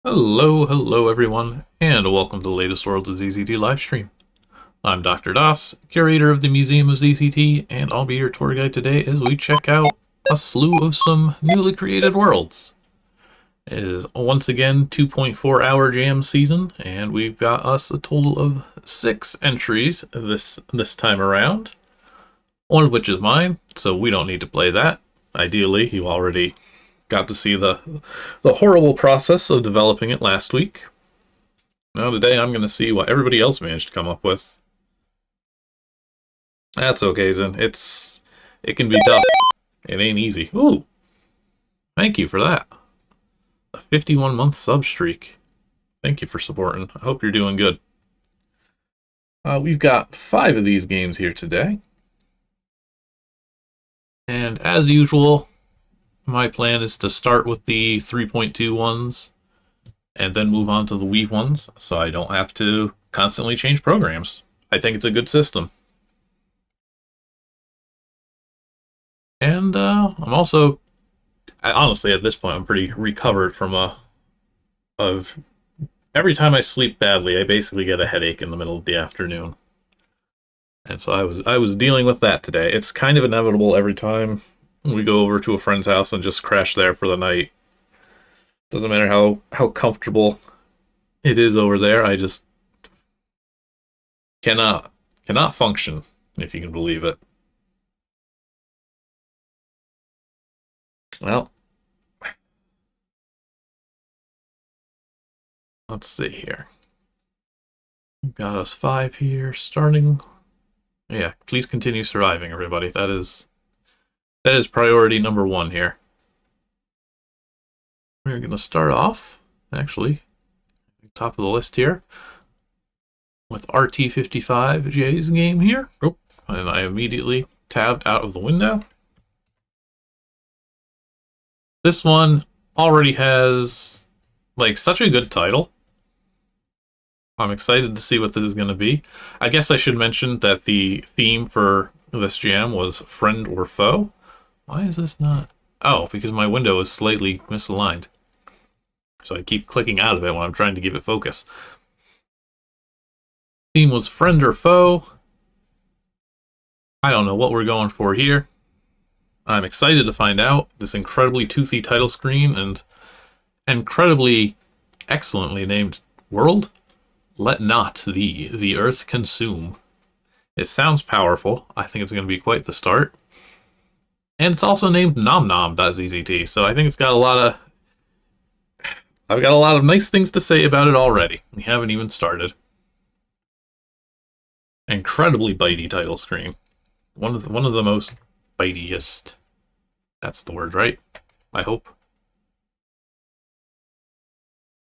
Hello everyone, and welcome to the latest Worlds of ZZT livestream. I'm Dr. Das, curator of the Museum of ZZT, and I'll be your tour guide today as we check out a slew of some newly created worlds. It is once again 2.4-hour jam season, and we've got us a total of 6 entries this time around. One of which is mine, so we don't need to play that. Ideally, you already got to see the horrible process of developing it last week. Now today I'm going to see what everybody else managed to come up with. That's okay, Zen. It can be tough. It ain't easy. Ooh! Thank you for that. A 51-month sub streak. Thank you for supporting. I hope you're doing good. We've got 5 of these games here today. And as usual, my plan is to start with the 3.2 ones and then move on to the Weave ones, so I don't have to constantly change programs. I think it's a good system. And I'm also, honestly, at this point, I'm pretty recovered from every time I sleep badly, I basically get a headache in the middle of the afternoon. And so I was dealing with that today. It's kind of inevitable every time we go over to a friend's house and just crash there for the night. Doesn't matter how comfortable it is over there, I just cannot function, if you can believe it. Well, let's see here. We've got us 5 here, starting. Yeah, please continue surviving, everybody. That is priority number 1 here. We're going to start off, actually, top of the list here, with RT55J's game here. Oh, and I immediately tabbed out of the window. This one already has, like, such a good title. I'm excited to see what this is going to be. I guess I should mention that the theme for this jam was friend or foe. Why is this not? Oh, because my window is slightly misaligned. So I keep clicking out of it when I'm trying to give it focus. Theme was friend or foe. I don't know what we're going for here. I'm excited to find out. This incredibly toothy title screen and incredibly excellently named world. Let not the earth consume. It sounds powerful. I think it's going to be quite the start. And it's also named nomnom.zzt, so I think it's got a lot of... I've got a lot of nice things to say about it already. We haven't even started. Incredibly bitey title screen. One of the most bitiest. That's the word, right? I hope.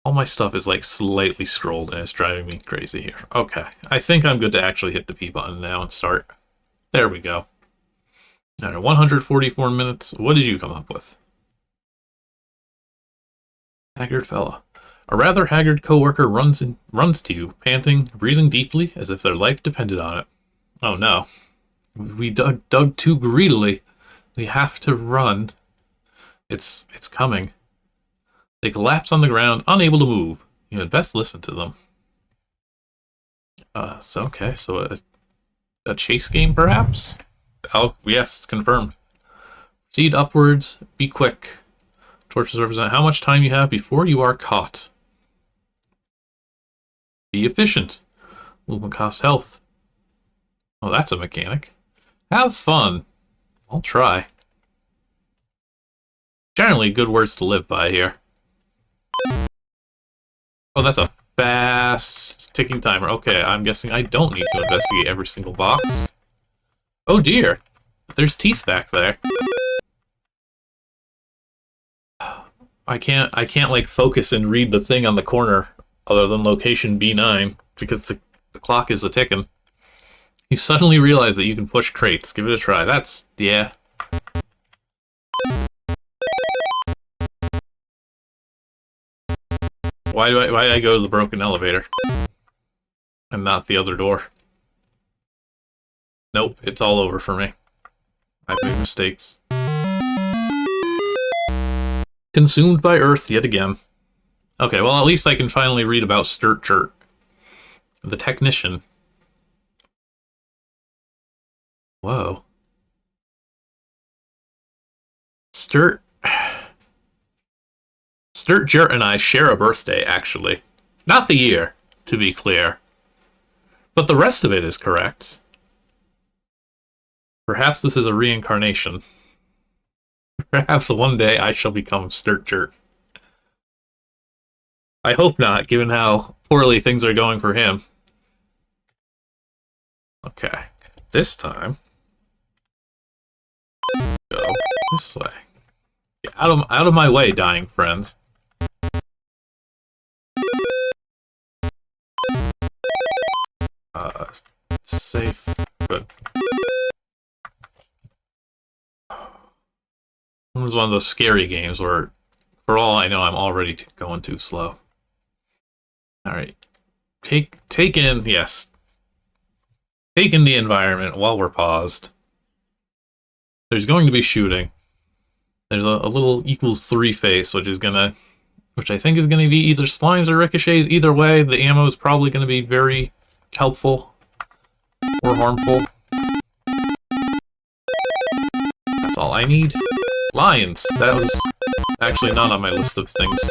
All my stuff is like slightly scrolled and it's driving me crazy here. Okay, I think I'm good to actually hit the P button now and start. There we go. All right, 144 minutes. What did you come up with? Haggard fella. A rather haggard coworker runs to you, panting, breathing deeply, as if their life depended on it. Oh no. We dug too greedily. We have to run. It's coming. They collapse on the ground, unable to move. You had best listen to them. So a chase game, perhaps? Oh, yes, it's confirmed. Proceed upwards, be quick. Torches represent how much time you have before you are caught. Be efficient. Movement costs health. Oh, that's a mechanic. Have fun. I'll try. Generally, good words to live by here. Oh, that's a fast ticking timer. Okay, I'm guessing I don't need to investigate every single box. Oh dear, there's teeth back there. I can't like focus and read the thing on the corner other than location B9 because the clock is a-ticking. You suddenly realize that you can push crates. Give it a try. That's, yeah. Why did I go to the broken elevator? And not the other door? Nope, it's all over for me. I've made mistakes. Consumed by Earth yet again. Okay, well, at least I can finally read about Sturt, the technician. Whoa. Sturt and I share a birthday, actually. Not the year, to be clear. But the rest of it is correct. Perhaps this is a reincarnation. Perhaps one day I shall become Sturt. I hope not, given how poorly things are going for him. Okay. This time, go this way. Get out of my way, dying friends. Safe. Good. It was one of those scary games where, for all I know, I'm already going too slow. Alright. Take in, yes. Take in the environment while we're paused. There's going to be shooting. There's a little equals 3 face, which I think is gonna be either slimes or ricochets. Either way, the ammo is probably gonna be very helpful or harmful. That's all I need. Lions! That was actually not on my list of things.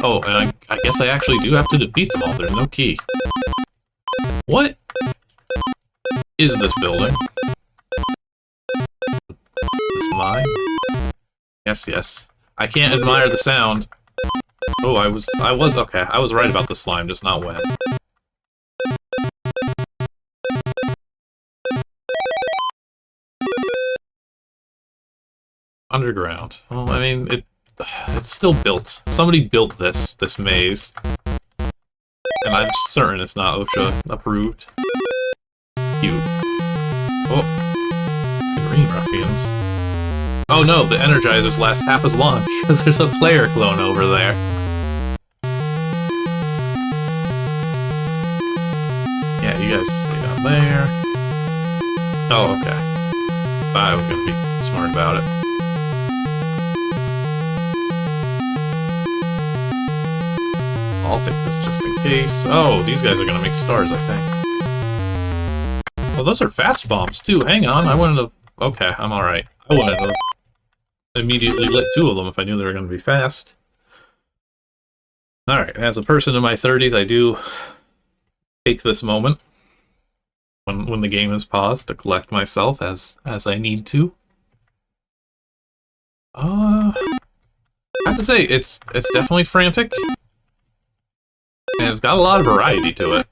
Oh, and I guess I actually do have to defeat them all. There's no key. What is this building? Is mine? Yes. I can't admire the sound. Oh, I was okay. I was right about the slime, just not when. Underground. Well, I mean, it's still built. Somebody built this maze. And I'm certain it's not OSHA approved. Cute. Oh. The green ruffians. Oh no, the energizers last half as long, because there's a player clone over there. Yeah, you guys stay down there. Oh, okay. I was gonna be smart about it. I'll take this just in case. Oh, these guys are gonna make stars, I think. Well, those are fast bombs, too. Hang on, I wouldn't have... Okay, I'm alright. I wouldn't have immediately lit 2 of them if I knew they were gonna be fast. Alright, as a person in my 30s, I do take this moment when the game is paused to collect myself as I need to. I have to say, it's definitely frantic. And it's got a lot of variety to it.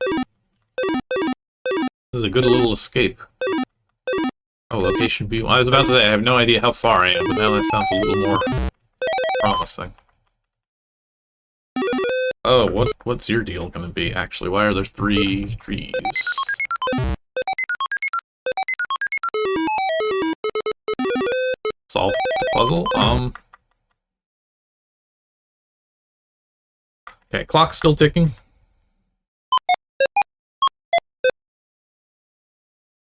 This is a good little escape. Oh, location B. I was about to say, I have no idea how far I am, but now that sounds a little more promising. Oh, what's your deal gonna be, actually? Why are there 3 trees? Solve the puzzle? Okay, clock's still ticking.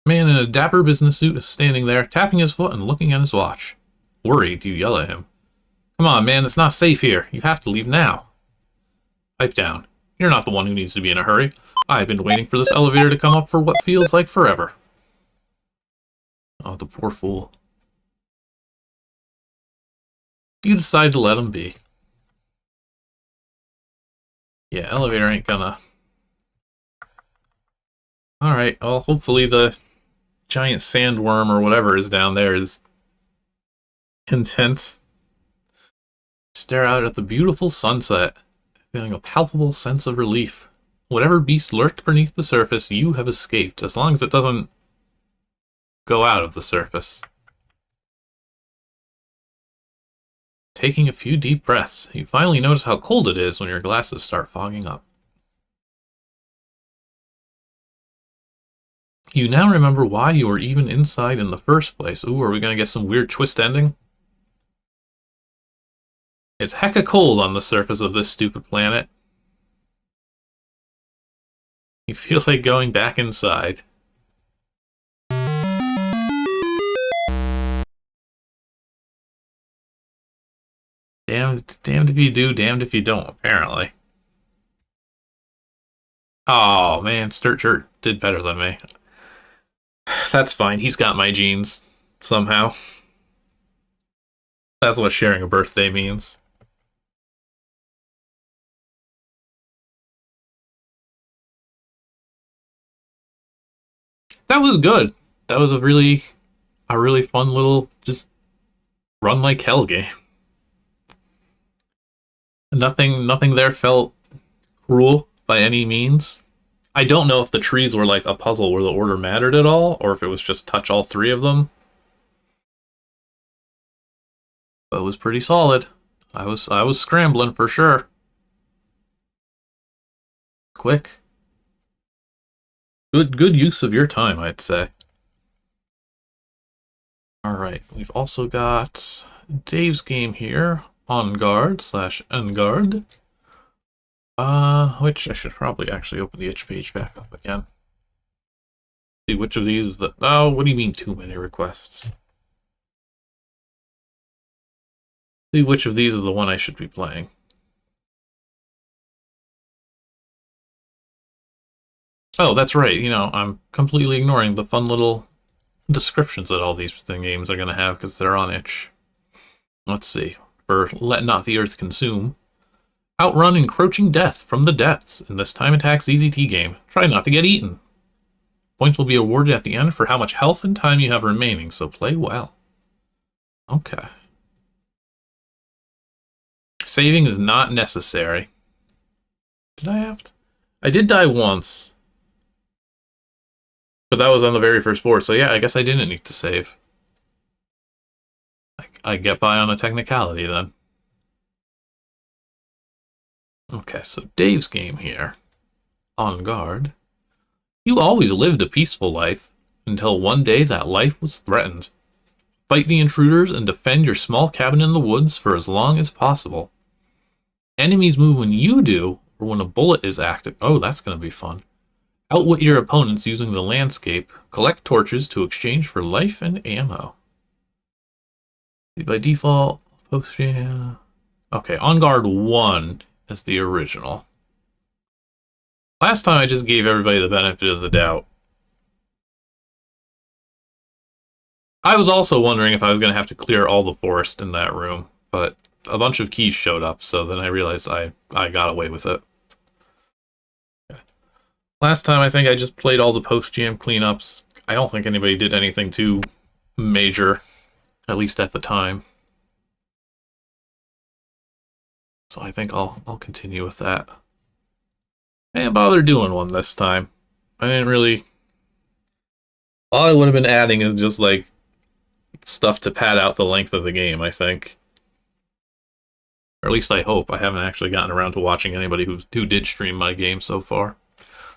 Man in a dapper business suit is standing there, tapping his foot and looking at his watch. Worried, you yell at him. Come on, man, it's not safe here. You have to leave now. Pipe down. You're not the one who needs to be in a hurry. I've been waiting for this elevator to come up for what feels like forever. Oh, the poor fool. You decide to let him be. Yeah, elevator ain't gonna... Alright, well, hopefully the giant sandworm or whatever is down there is content. Stare out at the beautiful sunset, feeling a palpable sense of relief. Whatever beast lurked beneath the surface, you have escaped, as long as it doesn't go out of the surface. Taking a few deep breaths, you finally notice how cold it is when your glasses start fogging up. You now remember why you were even inside in the first place. Ooh, are we gonna get some weird twist ending? It's hecka cold on the surface of this stupid planet. You feel like going back inside. Damn damned if you do, damned if you don't, apparently. Oh, man, Sturchert did better than me. That's fine, he's got my genes, somehow. That's what sharing a birthday means. That was good. That was a really fun little, just run like hell game. Nothing there felt cruel by any means. I don't know if the trees were like a puzzle where the order mattered at all, or if it was just touch all three of them. But it was pretty solid. I was scrambling for sure. Quick. Good use of your time, I'd say. Alright, we've also got Dave's game here, On Guard / Unguard. Which I should probably actually open the itch page back up again. See which of these is the... Oh, what do you mean too many requests? See which of these is the one I should be playing. Oh, that's right, you know, I'm completely ignoring the fun little descriptions that all these games are going to have because they're on itch. Let's see. For Let Not the Earth Consume. Outrun encroaching death from the depths in this time attack ZZT game. Try not to get eaten. Points will be awarded at the end for how much health and time you have remaining, so play well. Okay. Saving is not necessary. Did I have to? I did die once. But that was on the very first board, so yeah, I guess I didn't need to save. I get by on a technicality then. Okay, so Dave's game here. On Guard. You always lived a peaceful life, until one day that life was threatened. Fight the intruders and defend your small cabin in the woods for as long as possible. Enemies move when you do, or when a bullet is active. Oh, that's going to be fun. Outwit your opponents using the landscape. Collect torches to exchange for life and ammo. By default, post... Yeah. Okay, On Guard 1 is the original. Last time I just gave everybody the benefit of the doubt. I was also wondering if I was going to have to clear all the forest in that room, but a bunch of keys showed up, so then I realized I got away with it. Last time, I think I just played all the post-jam cleanups. I don't think anybody did anything too major, at least at the time. So I think I'll continue with that. I didn't bother doing one this time. I didn't really... All I would have been adding is just, like, stuff to pad out the length of the game, I think. Or at least I hope. I haven't actually gotten around to watching anybody who did stream my game so far.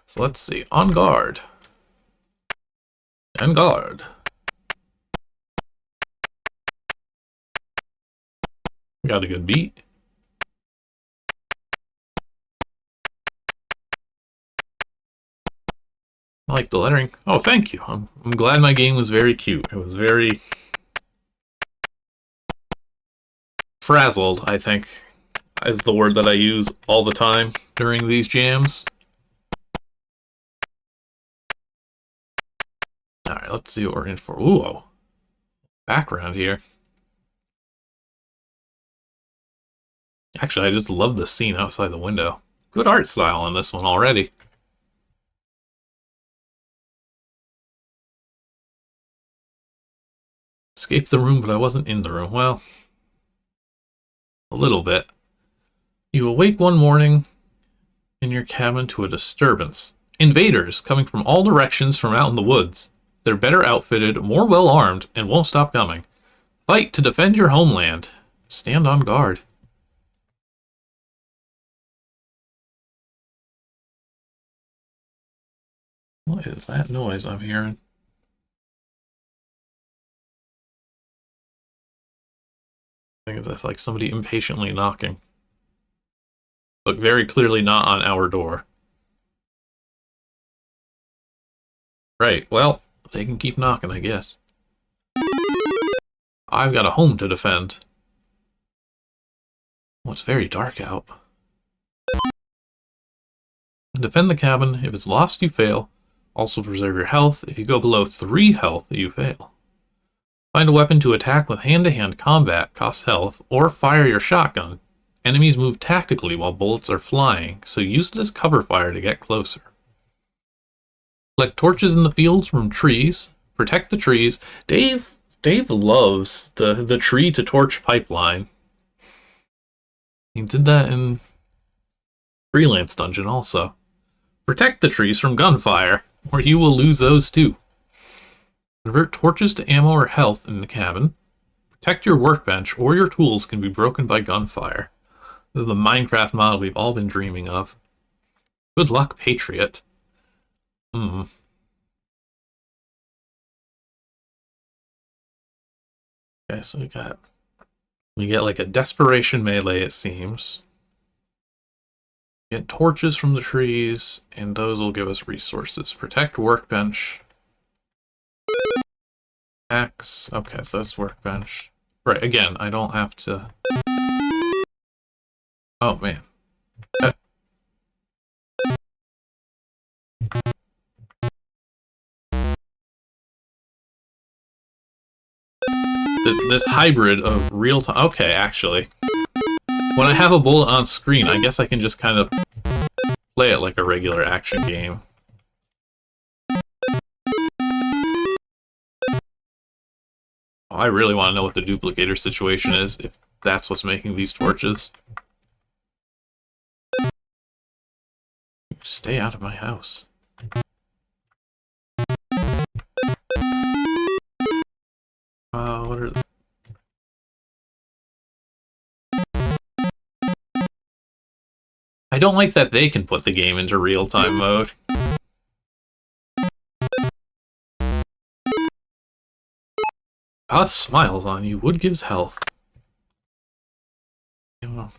So let's see. On Guard. On Guard. Got a good beat. I like the lettering. Oh, thank you. I'm glad my game was very cute. It was very... frazzled, I think, is the word that I use all the time during these jams. Alright, let's see what we're in for. Ooh, background here. Actually, I just love the scene outside the window. Good art style on this one already. Escaped the room, but I wasn't in the room. Well, a little bit. You awake one morning in your cabin to a disturbance. Invaders coming from all directions from out in the woods. They're better outfitted, more well-armed, and won't stop coming. Fight to defend your homeland. Stand on guard. What is that noise I'm hearing? I think that's like somebody impatiently knocking. But very clearly not on our door. Right, well, they can keep knocking, I guess. I've got a home to defend. Oh, it's very dark out. Defend the cabin. If it's lost, you fail. Also preserve your health. If you go below 3 health, you fail. Find a weapon to attack with hand-to-hand combat, costs health, or fire your shotgun. Enemies move tactically while bullets are flying, so use it as cover fire to get closer. Collect torches in the fields from trees. Protect the trees. Dave loves the tree to torch pipeline. He did that in Freelance Dungeon also. Protect the trees from gunfire, or you will lose those too. Convert torches to ammo or health in the cabin. Protect your workbench, or your tools can be broken by gunfire. This is the Minecraft mod we've all been dreaming of. Good luck, Patriot. Okay, so we get like a desperation melee, it seems. Get torches from the trees, and those will give us resources. Protect workbench. Axe. Okay, so that's workbench. Right, again, I don't have to... Oh, man. This hybrid of real-time... Okay, actually. When I have a bullet on screen, I guess I can just kind of play it like a regular action game. Oh, I really want to know what the duplicator situation is, if that's what's making these torches. Stay out of my house. What are... I don't like that they can put the game into real-time mode. God smiles on you. Wood gives health. Yeah, well,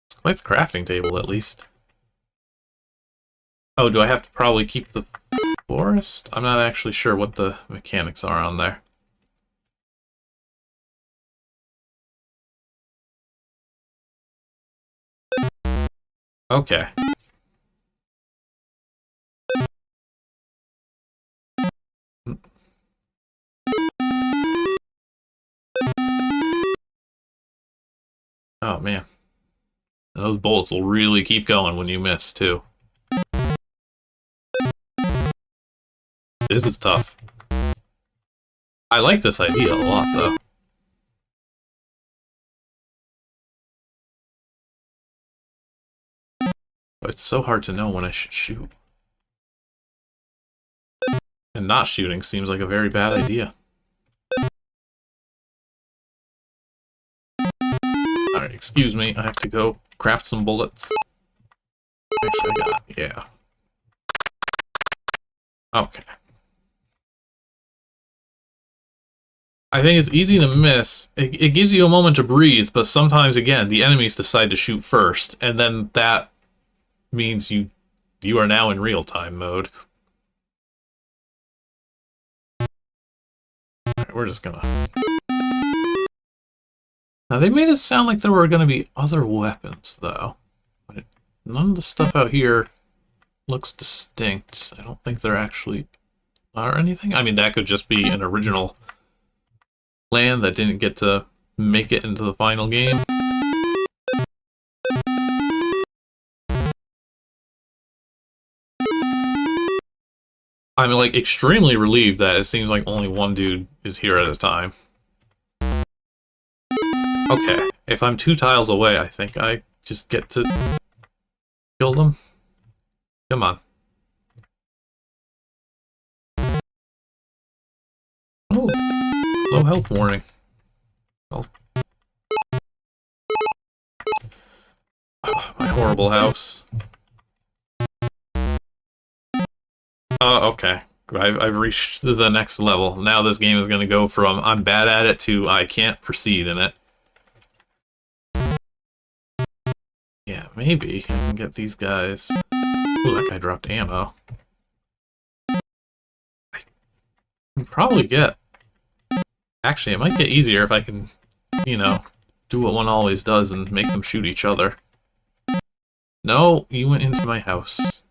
it's quite the crafting table, at least. Oh, do I have to probably keep the forest? I'm not actually sure what the mechanics are on there. Okay. Oh, man. Those bullets will really keep going when you miss, too. This is tough. I like this idea a lot, though. But it's so hard to know when I should shoot. And not shooting seems like a very bad idea. Alright, excuse me, I have to go craft some bullets. Actually, I got... yeah. Okay. I think it's easy to miss. It gives you a moment to breathe, but sometimes, again, the enemies decide to shoot first, and then that means you are now in real-time mode. Alright, we're just gonna... Now, they made it sound like there were going to be other weapons, though. But none of the stuff out here looks distinct. I don't think there actually are anything. I mean, that could just be an original land that didn't get to make it into the final game. I'm, like, extremely relieved that it seems like only one dude is here at a time. Okay, if I'm 2 tiles away, I think I just get to kill them. Come on. Oh, low health warning. Oh. Oh, my horrible house. Okay. I've reached the next level. Now this game is going to go from I'm bad at it to I can't proceed in it. Yeah, maybe I can get these guys. Ooh, that guy dropped ammo. I can probably get... Actually, it might get easier if I can, you know, do what one always does and make them shoot each other. No, you went into my house.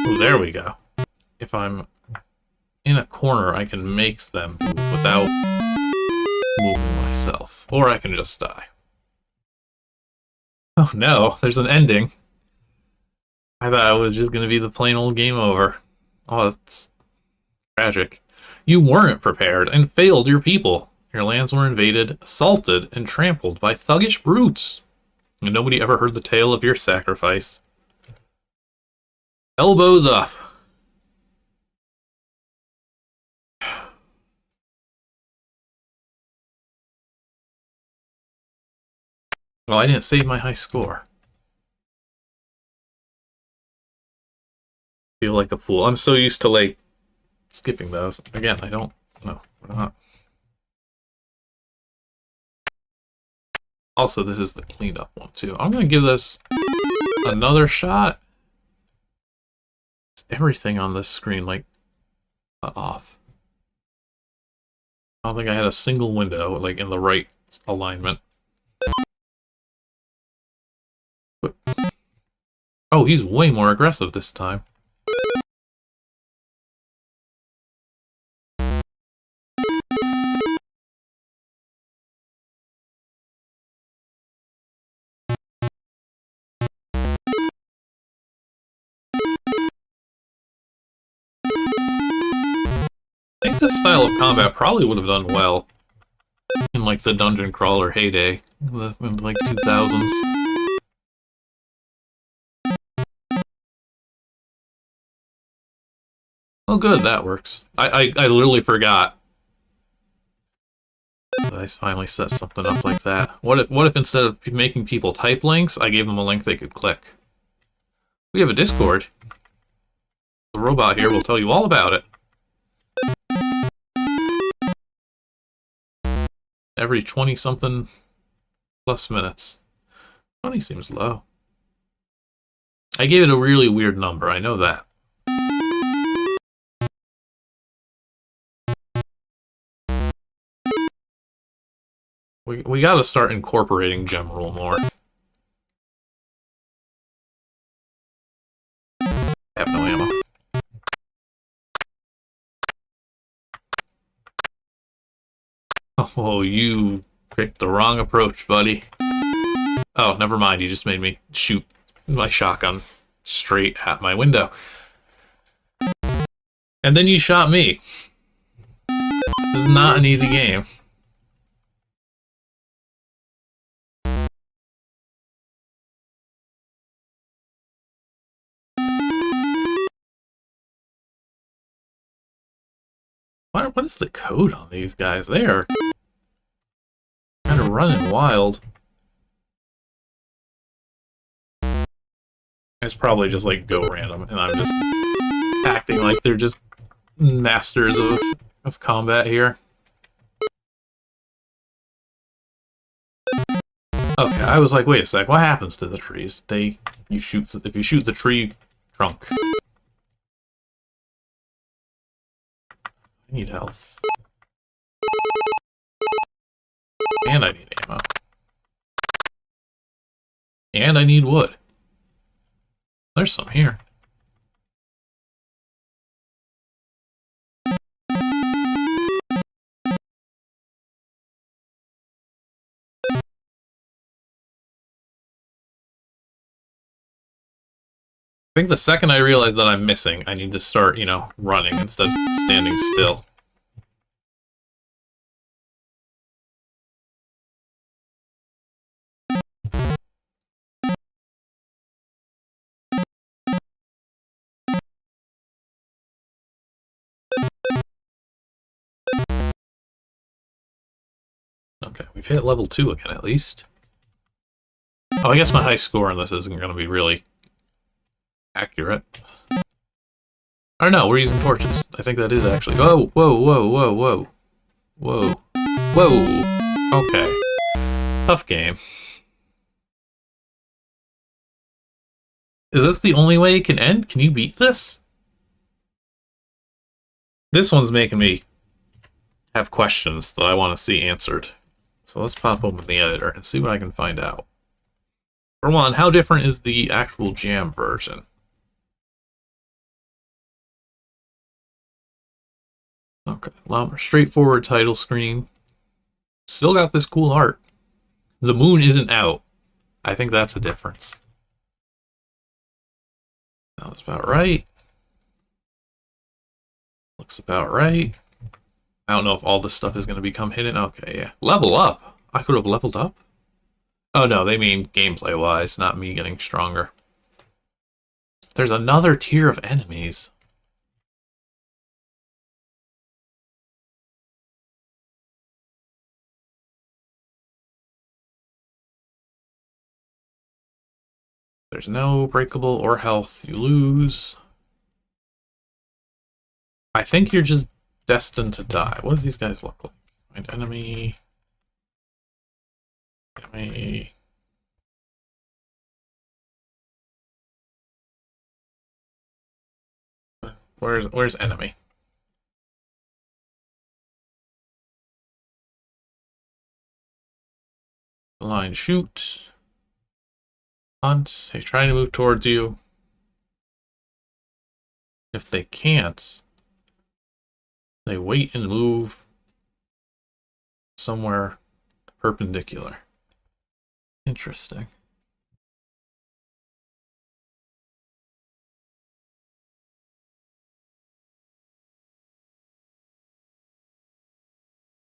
Oh, there we go. If I'm in a corner, I can make them move without moving myself. Or I can just die. Oh no, there's an ending. I thought it was just going to be the plain old game over. Oh, that's tragic. You weren't prepared and failed your people. Your lands were invaded, assaulted, and trampled by thuggish brutes. And nobody ever heard the tale of your sacrifice. Elbows up. Well, I didn't save my high score. Feel like a fool. I'm so used to, like, skipping those. Again, I don't... No, we're not. Also, this is the cleaned up one, too. I'm going to give this another shot. Is everything on this screen, like, cut off? I don't think I had a single window, like, in the right alignment. But... Oh, he's way more aggressive this time. I think this style of combat probably would have done well in, like, the dungeon crawler heyday, in like, 2000s. Oh, good, that works. I literally forgot that I finally set something up like that. What if instead of making people type links, I gave them a link they could click? We have a Discord. The robot here will tell you all about it. Every 20-something plus minutes. 20 seems low. I gave it a really weird number, I know that. We gotta start incorporating gem rule more. I have no ammo. Oh, you picked the wrong approach, buddy. Oh, never mind. You just made me shoot my shotgun straight at my window. And then you shot me. This is not an easy game. What is the code on these guys? They are kind of running wild. It's probably just like go random, and I'm just acting like they're just masters of combat here. Okay, I was like, wait a sec, what happens to the trees? If you shoot the tree trunk. I need health. And I need ammo. And I need wood. There's some here. I think the second I realize that I'm missing, I need to start, you know, running instead of standing still. Okay, we've hit level 2 again, at least. Oh, I guess my high score on this isn't going to be really accurate. Or no, we're using torches. I think that is actually... Whoa, whoa, whoa, whoa, whoa. Whoa. Whoa. Okay. Tough game. Is this the only way it can end? Can you beat this? This one's making me have questions that I want to see answered. So let's pop open the editor and see what I can find out. For one, how different is the actual jam version? Okay, a lot more straightforward title screen. Still got this cool art. The moon isn't out. I think that's a difference. Sounds about right. Looks about right. I don't know if all this stuff is going to become hidden. Okay, yeah. Level up. I could have leveled up. Oh no, they mean gameplay-wise, not me getting stronger. There's another tier of enemies. There's no breakable or health. You lose. I think you're just destined to die. What do these guys look like? Find enemy. Enemy. Where's enemy? Line shoot. Hunt. He's trying to move towards you. If they can't, they wait and move somewhere perpendicular. Interesting.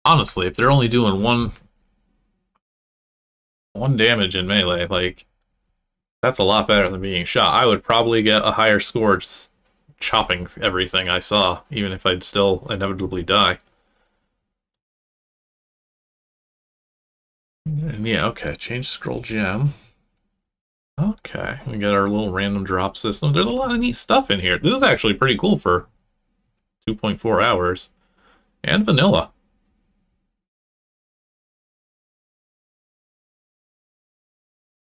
Honestly, if they're only doing one damage in melee, like, that's a lot better than being shot. I would probably get a higher score just chopping everything I saw, even if I'd still inevitably die. And yeah, okay, change scroll gem. Okay, we got our little random drop system. There's a lot of neat stuff in here. This is actually pretty cool for 2.4 hours. And vanilla.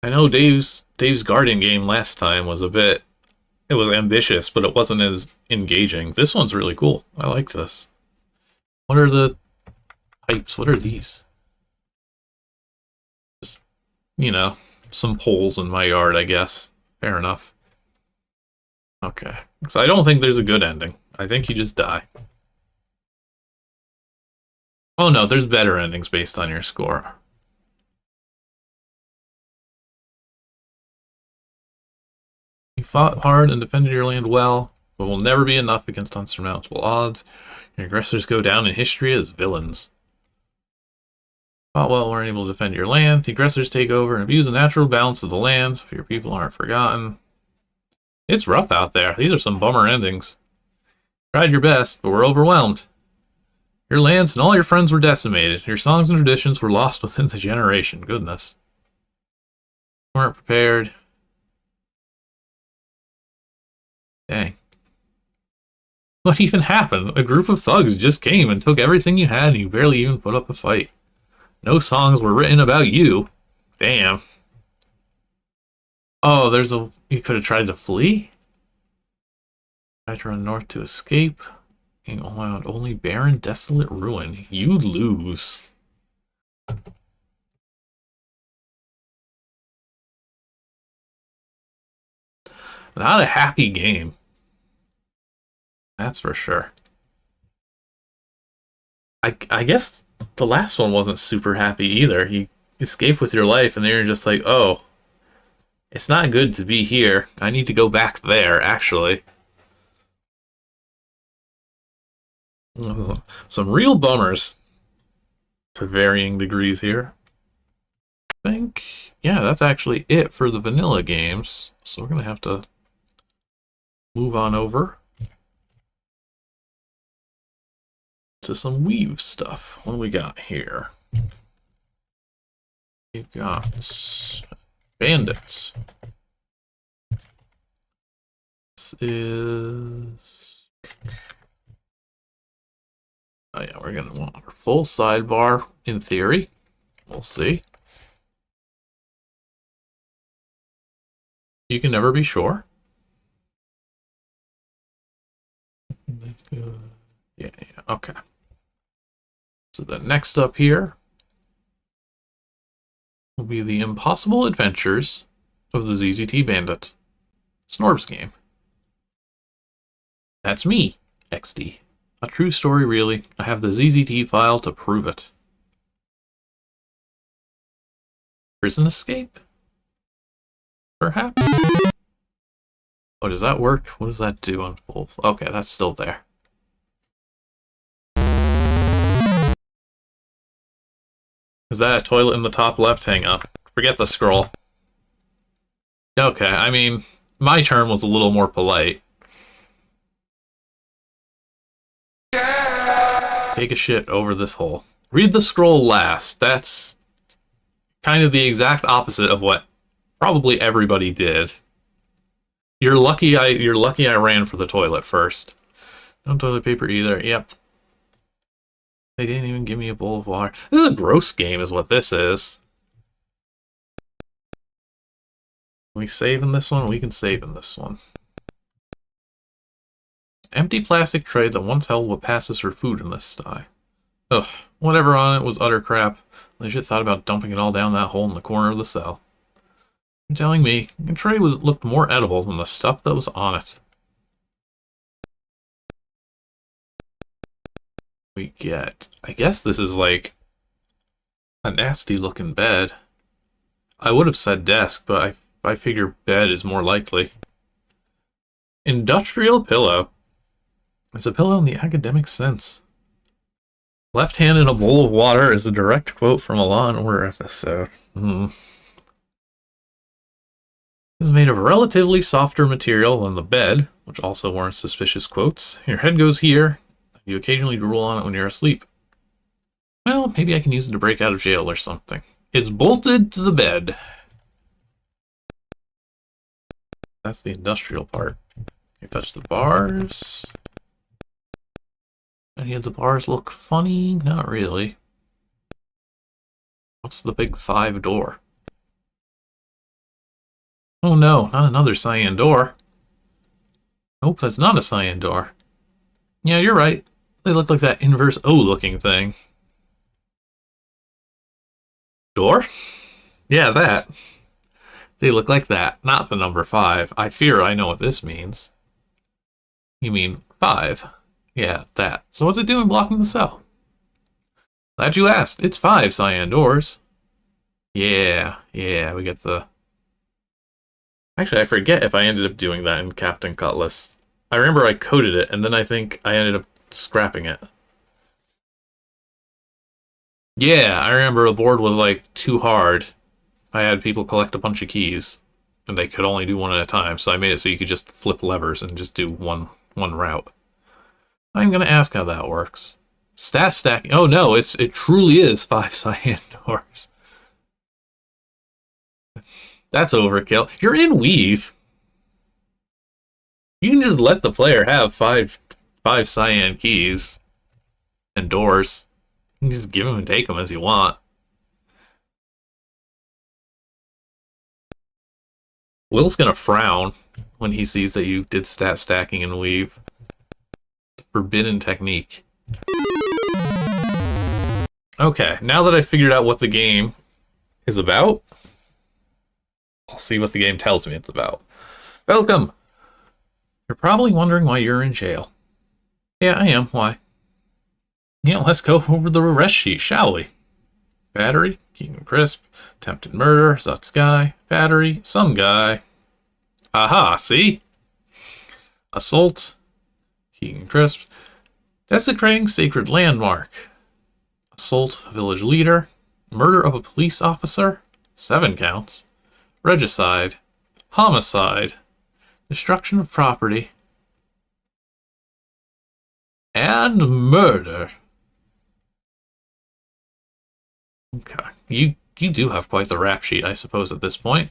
I know Dave's Garden game last time was it was ambitious, but it wasn't as engaging. This one's really cool. I like this. What are the pipes? What are these? Just, you know, some poles in my yard, I guess. Fair enough. Okay. So I don't think there's a good ending. I think you just die. Oh no, there's better endings based on your score. You fought hard and defended your land well, but will never be enough against unsurmountable odds. Your aggressors go down in history as villains. Fought well, weren't able to defend your land. The aggressors take over and abuse the natural balance of the land. Your people aren't forgotten. It's rough out there. These are some bummer endings. Tried your best, but were overwhelmed. Your lands and all your friends were decimated. Your songs and traditions were lost within the generation. Goodness. Weren't prepared. Dang. What even happened? A group of thugs just came and took everything you had and you barely even put up a fight. No songs were written about you. Damn. Oh, you could have tried to flee? Tried to run north to escape. Being around only barren, desolate ruin. You lose. Not a happy game. That's for sure. I guess the last one wasn't super happy either. You escape with your life and then you're just like, oh, it's not good to be here. I need to go back there, actually. Some real bummers to varying degrees here. I think, yeah, that's actually it for the vanilla games. So we're going to have to move on over to some weave stuff. What do we got here? We've got bandits. This is... Oh yeah, we're going to want our full sidebar, in theory. We'll see. You can never be sure. Yeah, okay. So the next up here will be the impossible adventures of the ZZT Bandit. Snorb's game. That's me, XD. A true story, really. I have the ZZT file to prove it. Prison escape? Perhaps? Oh, does that work? What does that do on both? Okay, that's still there. Is that a toilet in the top left? Hang on. Forget the scroll. Okay, I mean, my turn was a little more polite. Take a shit over this hole. Read the scroll last. That's kind of the exact opposite of what probably everybody did. You're lucky I ran for the toilet first. No toilet paper either. Yep. They didn't even give me a bowl of water. This is a gross game is what this is. Can we save in this one? We can save in this one. Empty plastic tray that once held what passes for food in this sty. Ugh, whatever on it was utter crap. They should have thought about dumping it all down that hole in the corner of the cell. You're telling me the tray looked more edible than the stuff that was on it. We get... I guess this is like a nasty looking bed. I would have said desk, but I figure bed is more likely. Industrial pillow. It's a pillow in the academic sense. Left hand in a bowl of water is a direct quote from a Law and Order episode. This is made of a relatively softer material than the bed, which also warrants suspicious quotes. Your head goes here. You occasionally drool on it when you're asleep. Well, maybe I can use it to break out of jail or something. It's bolted to the bed. That's the industrial part. You touch the bars. Any of the bars look funny? Not really. What's the big 5 door? Oh no, not another cyan door. Nope, that's not a cyan door. Yeah, you're right. They look like that inverse O looking thing. Door? Yeah, that. They look like that, not the number 5. I fear I know what this means. You mean 5. Yeah, that. So what's it doing blocking the cell? Glad you asked. It's 5 cyan doors. Yeah, we get the... Actually, I forget if I ended up doing that in Captain Cutlass. I remember I coded it, and then I think I ended up scrapping it. Yeah, I remember the board was like too hard. I had people collect a bunch of keys, and they could only do one at a time, so I made it so you could just flip levers and just do one route. I'm gonna ask how that works. Stat stacking. Oh no, it truly is 5 cyan doors. That's overkill. You're in Weave. You can just let the player have five cyan keys and doors. You can just give them and take them as you want. Will's gonna frown when he sees that you did stat stacking and Weave. Forbidden technique. Okay, now that I figured out what the game is about, I'll see what the game tells me it's about. Welcome! You're probably wondering why you're in jail. Yeah, I am. Why? Yeah, let's go over the arrest sheet, shall we? Battery, Keaton Crisp, attempted murder, Zut's guy, battery, some guy. Aha, see? Assault, Keaton Crisp, desecrating sacred landmark. Assault, village leader, murder of a police officer, 7 counts. Regicide, homicide, destruction of property, and murder. Okay, you do have quite the rap sheet, I suppose, at this point.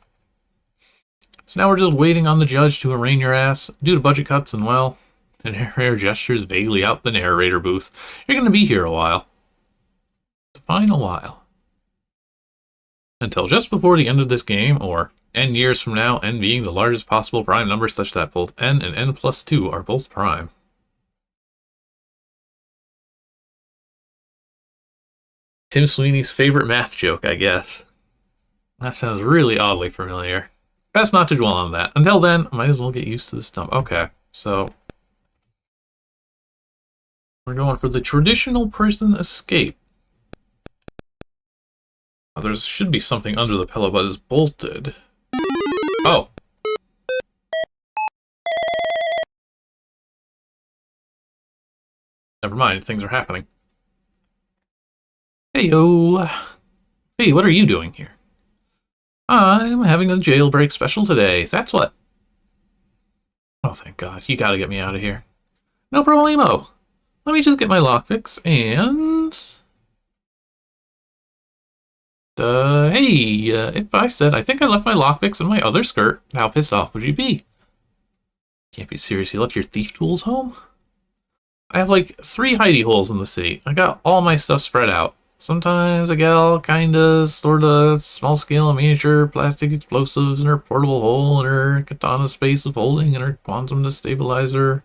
So now we're just waiting on the judge to arraign your ass due to budget cuts and, well, the narrator gestures vaguely out the narrator booth. You're going to be here a while. Define a while. Until just before the end of this game, or n years from now, n being the largest possible prime number such that both n and n plus 2 are both prime. Tim Sweeney's favorite math joke, I guess. That sounds really oddly familiar. Best not to dwell on that. Until then, might as well get used to this dump. Okay, so we're going for the traditional prison escape. Oh, there should be something under the pillow, but it's bolted. Oh. Never mind, things are happening. Hey-yo. Hey, what are you doing here? I'm having a jailbreak special today. That's what. Oh, thank God. You gotta get me out of here. No problemo. Let me just get my lockpicks and... hey, if I said I think I left my lockpicks in my other skirt, how pissed off would you be? Can't be serious, you left your thief tools home? I have like 3 hidey holes in the city. I got all my stuff spread out. Sometimes I get all kinda, sorta, small-scale and miniature plastic explosives in her portable hole, in her katana space of holding, in her quantum destabilizer.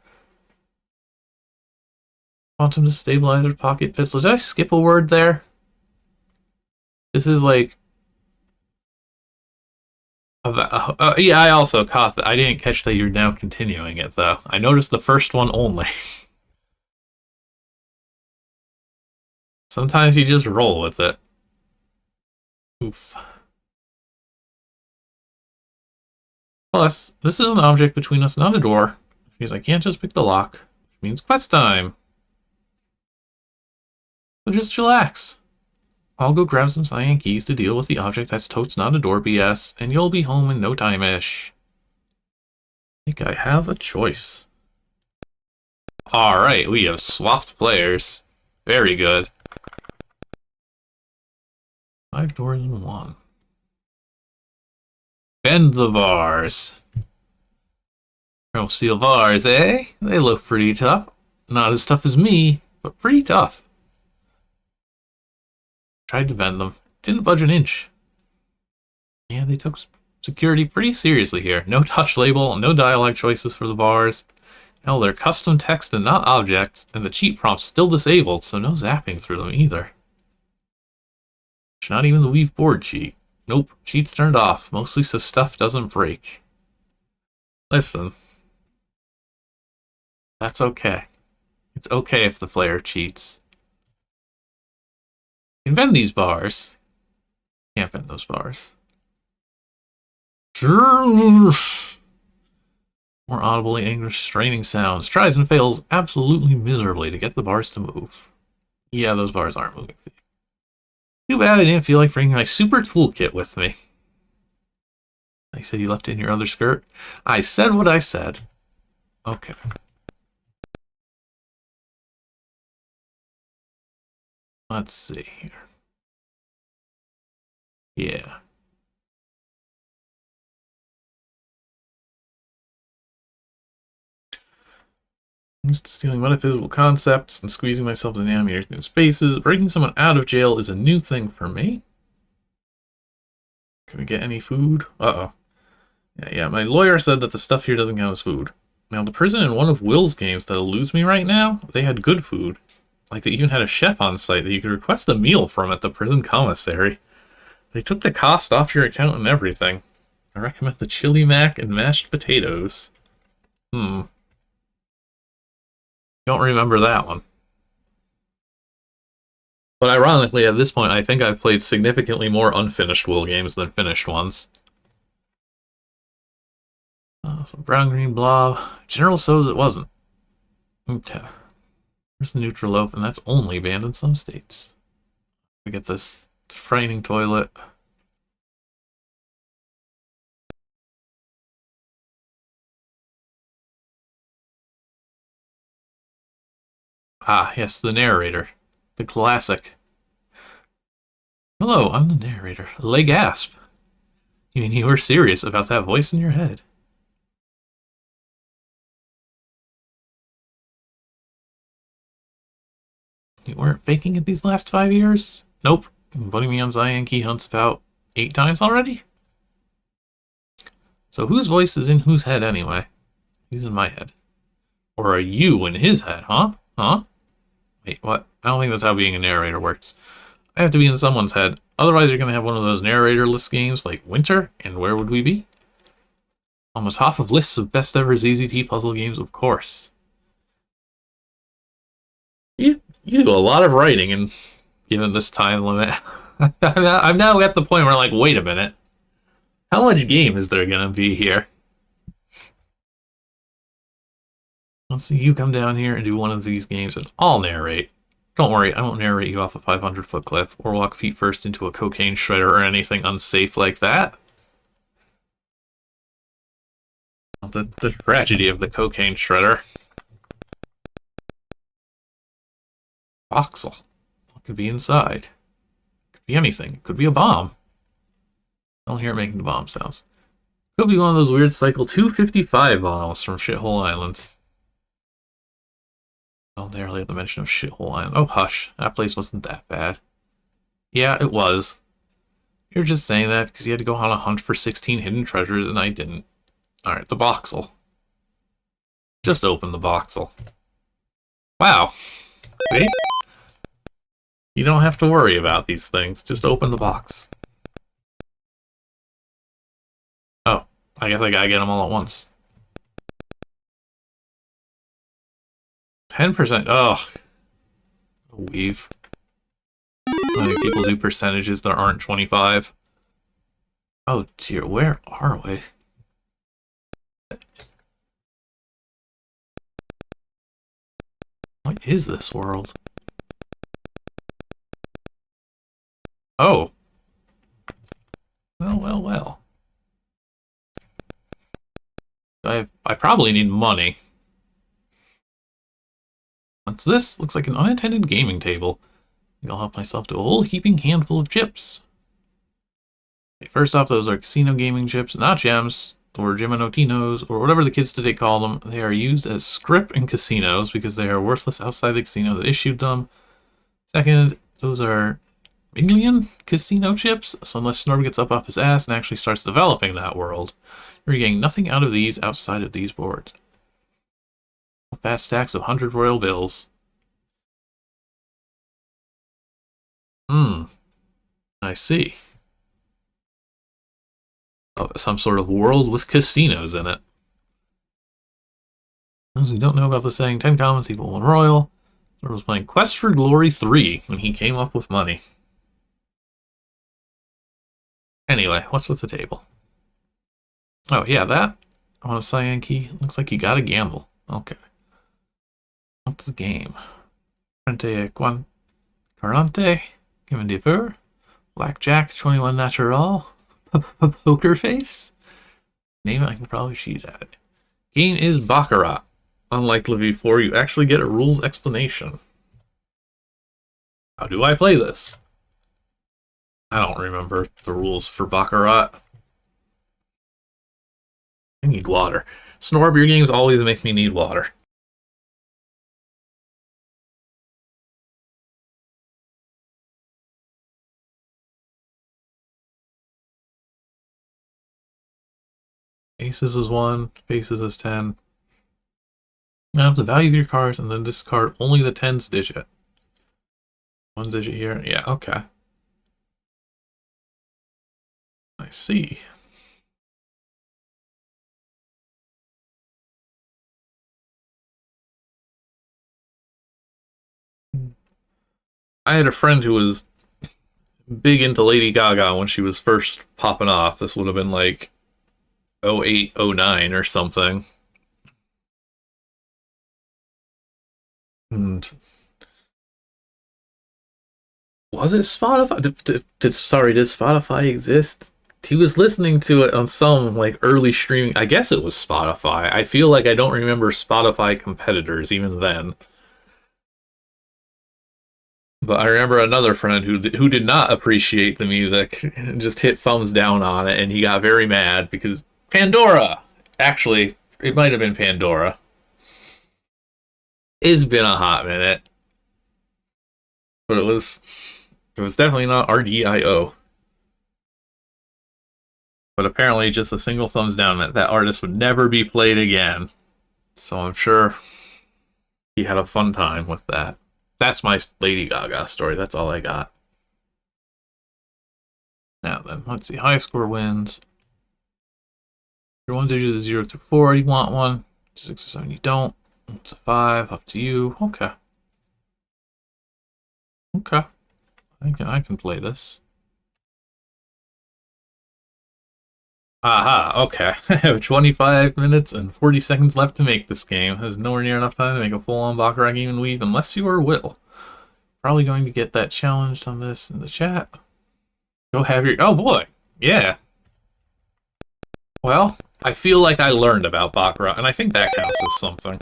Quantum destabilizer pocket pistol. Did I skip a word there? This is like... yeah, I also caught that. I didn't catch that you're now continuing it, though. I noticed the first one only. Sometimes you just roll with it. Oof. Plus, this is an object between us, not a door. Which means I can't just pick the lock. Which means quest time. So just chillax. I'll go grab some cyan keys to deal with the object that's totes not a door BS, and you'll be home in no time-ish. I think I have a choice. Alright, we have swapped players. Very good. 5 doors in 1. Bend the bars. Chrome steel bars, eh? They look pretty tough. Not as tough as me, but pretty tough. Tried to bend them. Didn't budge an inch. Yeah, they took security pretty seriously here. No touch label, no dialogue choices for the bars. Hell, they're custom text and not objects, and the cheat prompt's still disabled, so no zapping through them either. Not even the weave board cheat. Nope, cheat's turned off, mostly so stuff doesn't break. Listen. That's okay. It's okay if the player cheats. You can bend these bars. Can't bend those bars. More audibly English straining sounds. Tries and fails absolutely miserably to get the bars to move. Yeah, those bars aren't moving. Too bad I didn't feel like bringing my super toolkit with me. I said you left it in your other skirt. I said what I said. Okay. Let's see here. Yeah. I'm just stealing metaphysical concepts and squeezing myself into nanometers through spaces. Breaking someone out of jail is a new thing for me. Can we get any food? Uh-oh. Yeah, my lawyer said that the stuff here doesn't count as food. Now, the prison in one of Will's games that eludes me right now, they had good food. Like, they even had a chef on site that you could request a meal from at the prison commissary. They took the cost off your account and everything. I recommend the chili mac and mashed potatoes. Don't remember that one. But ironically, at this point, I think I've played significantly more unfinished Will games than finished ones. Some brown green blob. General So's it wasn't. Okay. There's the neutral open. That's only banned in some states. We get this frightening toilet. Ah, yes, the narrator. The classic. Hello, I'm the narrator. Lay gasp. You mean you were serious about that voice in your head? You weren't faking it these last 5 years? Nope. Been putting me on cyan key hunts about 8 times already? So whose voice is in whose head anyway? He's in my head. Or are you in his head, huh? Huh? Wait, what? I don't think that's how being a narrator works. I have to be in someone's head. Otherwise, you're going to have one of those narratorless games like Winter, and where would we be? On the top of lists of best ever ZZT puzzle games, of course. You do a lot of writing, and given this time limit, I'm now at the point where I'm like, wait a minute. How much game is there going to be here? Let's see you come down here and do one of these games, and I'll narrate. Don't worry, I won't narrate you off a 500-foot cliff, or walk feet first into a cocaine shredder, or anything unsafe like that. The tragedy of the cocaine shredder. Voxel. What could be inside? Could be anything. Could be a bomb. I don't hear it making the bomb sounds. Could be one of those weird Cycle 255 bottles from Shithole Island. Oh, they really had the mention of Shithole Island. Oh, hush. That place wasn't that bad. Yeah, it was. You're just saying that because you had to go on a hunt for 16 hidden treasures, and I didn't. Alright, the Voxel. Just open the Voxel. Wow. See? You don't have to worry about these things. Just open the box. Oh, I guess I gotta get them all at once. 10%. Ugh. Weave. I think people do percentages that aren't 25. Oh dear, where are we? What is this world? Oh. Well. I probably need money. What's this? Looks like an unattended gaming table. I think I'll help myself to a whole heaping handful of chips. Okay, first off, those are casino gaming chips, not gems, or geminotinos, or whatever the kids today call them. They are used as scrip in casinos because they are worthless outside the casino that issued them. Second, those are Miglian casino chips, so unless Snorb gets up off his ass and actually starts developing that world, you're getting nothing out of these outside of these boards. Fast stacks of 100 royal bills. I see. Oh, some sort of world with casinos in it. Those who don't know about the saying, 10 commons equal 1 royal. Snorb was playing Quest for Glory 3 when he came up with money. Anyway, what's with the table? Oh, yeah, that. I want a cyan key. Looks like you gotta gamble. Okay. What's the game? Frente Quarante, Game de Fur, Blackjack, 21 Natural, Poker Face? Name it, I can probably cheat at it. Game is Baccarat. Unlike Livy 4, you actually get a rules explanation. How do I play this? I don't remember the rules for Baccarat. I need water. Snorb, your games always make me need water. Aces is 1, faces is 10. Now the value of your cards and then discard only the 10s digit. 1 digit here. Yeah, okay. I see. I had a friend who was big into Lady Gaga when she was first popping off. This would have been like 08, 09 or something. And was it Spotify? Did Spotify exist? He was listening to it on some like early streaming. I guess it was Spotify. I feel like I don't remember Spotify competitors even then. But I remember another friend who did not appreciate the music and just hit thumbs down on it, and he got very mad because Pandora! Actually, it might have been Pandora. It's been a hot minute. But it was definitely not RDIO. But apparently just a single thumbs down meant that artist would never be played again. So I'm sure he had a fun time with that. That's my Lady Gaga story. That's all I got. Now then, let's see. High score wins. Your one digit is 0 through 4. You want one. 6 or 7 you don't. It's a 5. Up to you. Okay. Okay. I can play this. Aha, okay. I have 25 minutes and 40 seconds left to make this game. There's nowhere near enough time to make a full-on Baccarat game and weave unless you are Will. Probably going to get that challenged on this in the chat. Go have your... Oh boy! Yeah. Well, I feel like I learned about Baccarat, and I think that counts as something.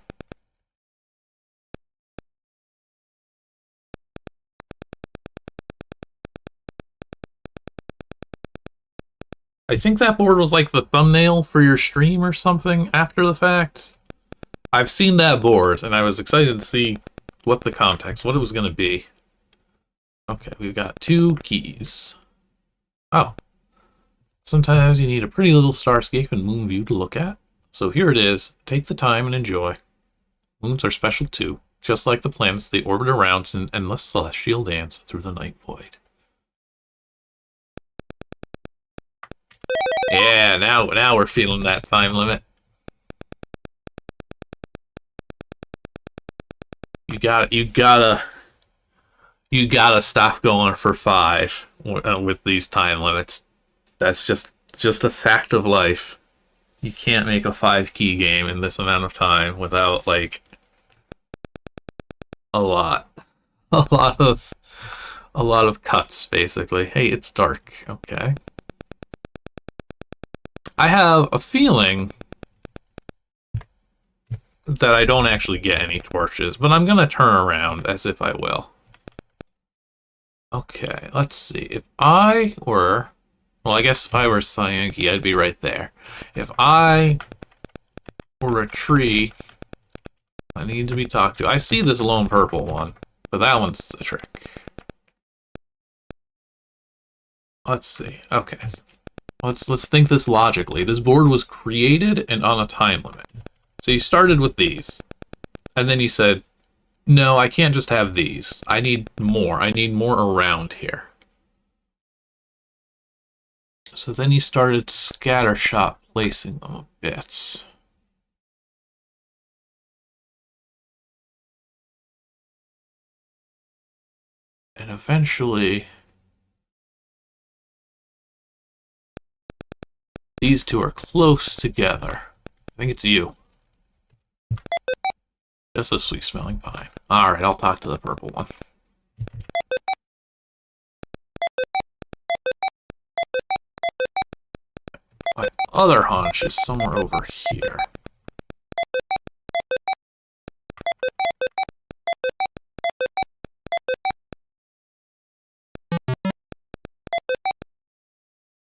I think that board was like the thumbnail for your stream or something after the fact. I've seen that board, and I was excited to see what the context, what it was going to be. Okay, we've got 2 keys. Oh. Sometimes you need a pretty little starscape and moon view to look at. So here it is. Take the time and enjoy. Moons are special too. Just like the planets, they orbit around in an endless celestial dance through the night void. Yeah, now we're feeling that time limit. You gotta stop going for 5 with these time limits. That's just a fact of life. You can't make a 5-key game in this amount of time without like a lot of cuts, basically. Hey, it's dark. Okay. I have a feeling that I don't actually get any torches, but I'm gonna turn around as if I will. Okay, let's see. If I were... Well, I guess if I were Cyanky, I'd be right there. If I were a tree, I need to be talked to. I see this lone purple one, but that one's the trick. Let's see. Okay. Let's think this logically. This board was created and on a time limit. So you started with these, and then you said, no, I can't just have these. I need more. I need more around here. So then you started scattershot placing them a bit. And eventually, these two are close together. I think it's you. Just a sweet smelling pine. Alright, I'll talk to the purple one. My other haunch is somewhere over here.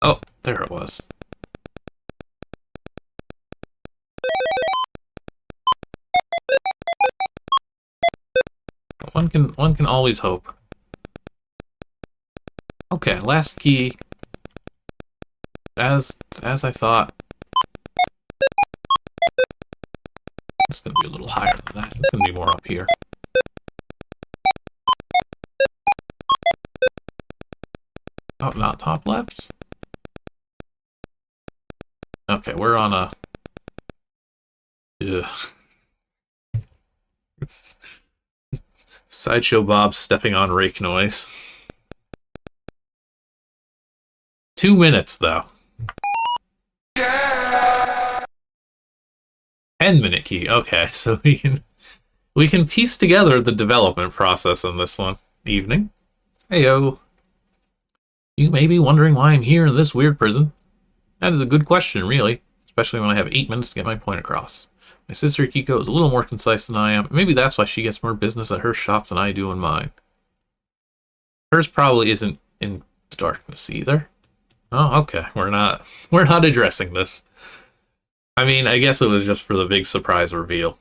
Oh, there it was. One can always hope. Okay, last key. As I thought. It's gonna be a little higher than that. It's gonna be more up here. Oh, not top left? Okay, we're on a... Ugh. Sideshow Bob stepping on rake noise. 2 minutes, though. 10-minute key. Okay, so we can piece together the development process in this one. Evening. Heyo. You may be wondering why I'm here in this weird prison. That is a good question, really. Especially when I have 8 minutes to get my point across. My sister Kiko is a little more concise than I am. Maybe that's why she gets more business at her shop than I do in mine. Hers probably isn't in darkness either. Oh, okay. We're not addressing this. I mean, I guess it was just for the big surprise reveal.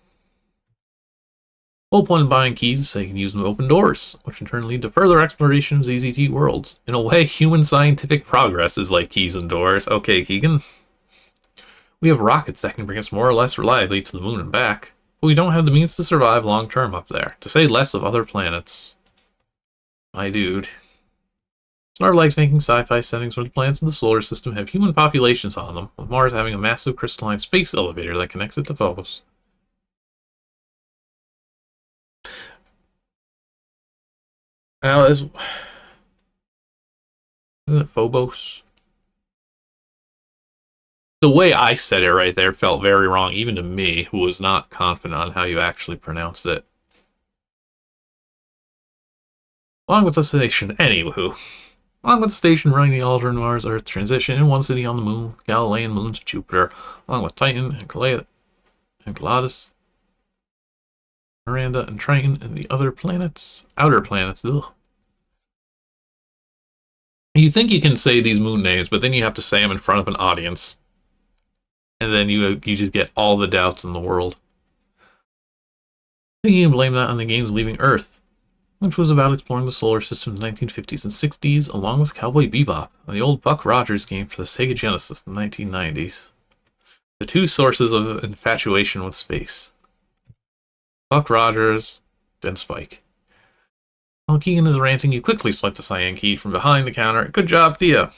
Whole point of buying keys is so you can use them to open doors, which in turn lead to further exploration of ZZT worlds. In a way, human scientific progress is like keys and doors. Okay, Keegan. We have rockets that can bring us more or less reliably to the moon and back, but we don't have the means to survive long-term up there, to say less of other planets. My dude. Snorb likes making sci-fi settings where the planets of the solar system have human populations on them, with Mars having a massive crystalline space elevator that connects it to Phobos. Now, isn't it Phobos? The way I said it right there felt very wrong, even to me, who was not confident on how you actually pronounce it. Along with the station, anywho. Along with the station running the Aldrin Mars Earth transition in one city on the moon, Galilean moons of Jupiter, along with Titan and Gladys, Miranda and Triton and the other planets, outer planets. Ugh. You think you can say these moon names, but then you have to say them in front of an audience. And then you just get all the doubts in the world. You can blame that on the game's Leaving Earth, which was about exploring the solar system's 1950s and 60s, along with Cowboy Bebop, and the old Buck Rogers game for the Sega Genesis in the 1990s. The two sources of infatuation with space. Buck Rogers, then Spike. While Keegan is ranting, you quickly swipe the cyan key from behind the counter. Good job, Thea.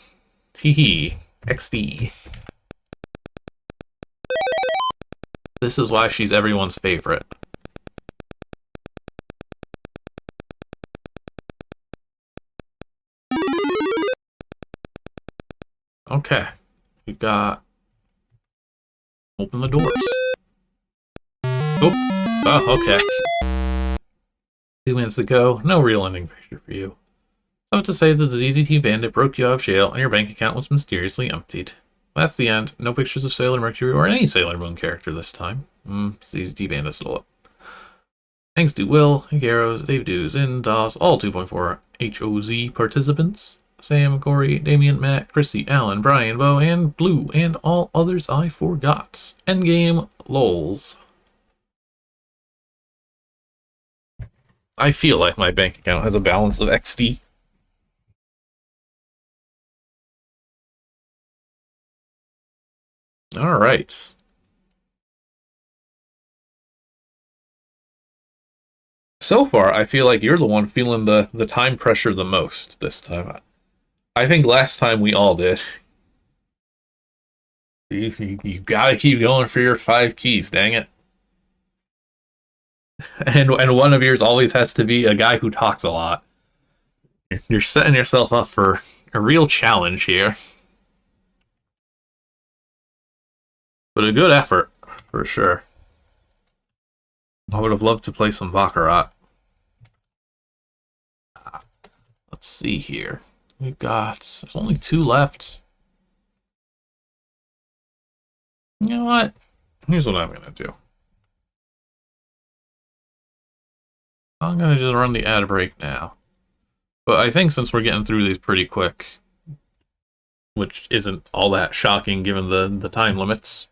Teehee. XD. This is why she's everyone's favorite. Okay. We've got... Open the doors. Oh, okay. 2 minutes ago, no real ending picture for you. I have to say that the ZZT Bandit broke you out of jail and your bank account was mysteriously emptied. That's the end. No pictures of Sailor Mercury or any Sailor Moon character this time. ZZT Bandit stole it. Thanks to Will, Garros, Dave Dews, and DOS, all 2.4 HOZ participants. Sam, Corey, Damien, Matt, Christy, Alan, Brian, Bo, and Blue, and all others I forgot. Endgame lols. I feel like my bank account has a balance of XD. Alright. So far, I feel like you're the one feeling the time pressure the most this time. I think last time we all did. You gotta keep going for your 5 keys, dang it. And one of yours always has to be a guy who talks a lot. You're setting yourself up for a real challenge here. But a good effort, for sure. I would have loved to play some Baccarat. Let's see here. We've got... There's only 2 left. You know what? Here's what I'm going to do. I'm going to just run the ad break now. But I think since we're getting through these pretty quick, which isn't all that shocking given the time limits.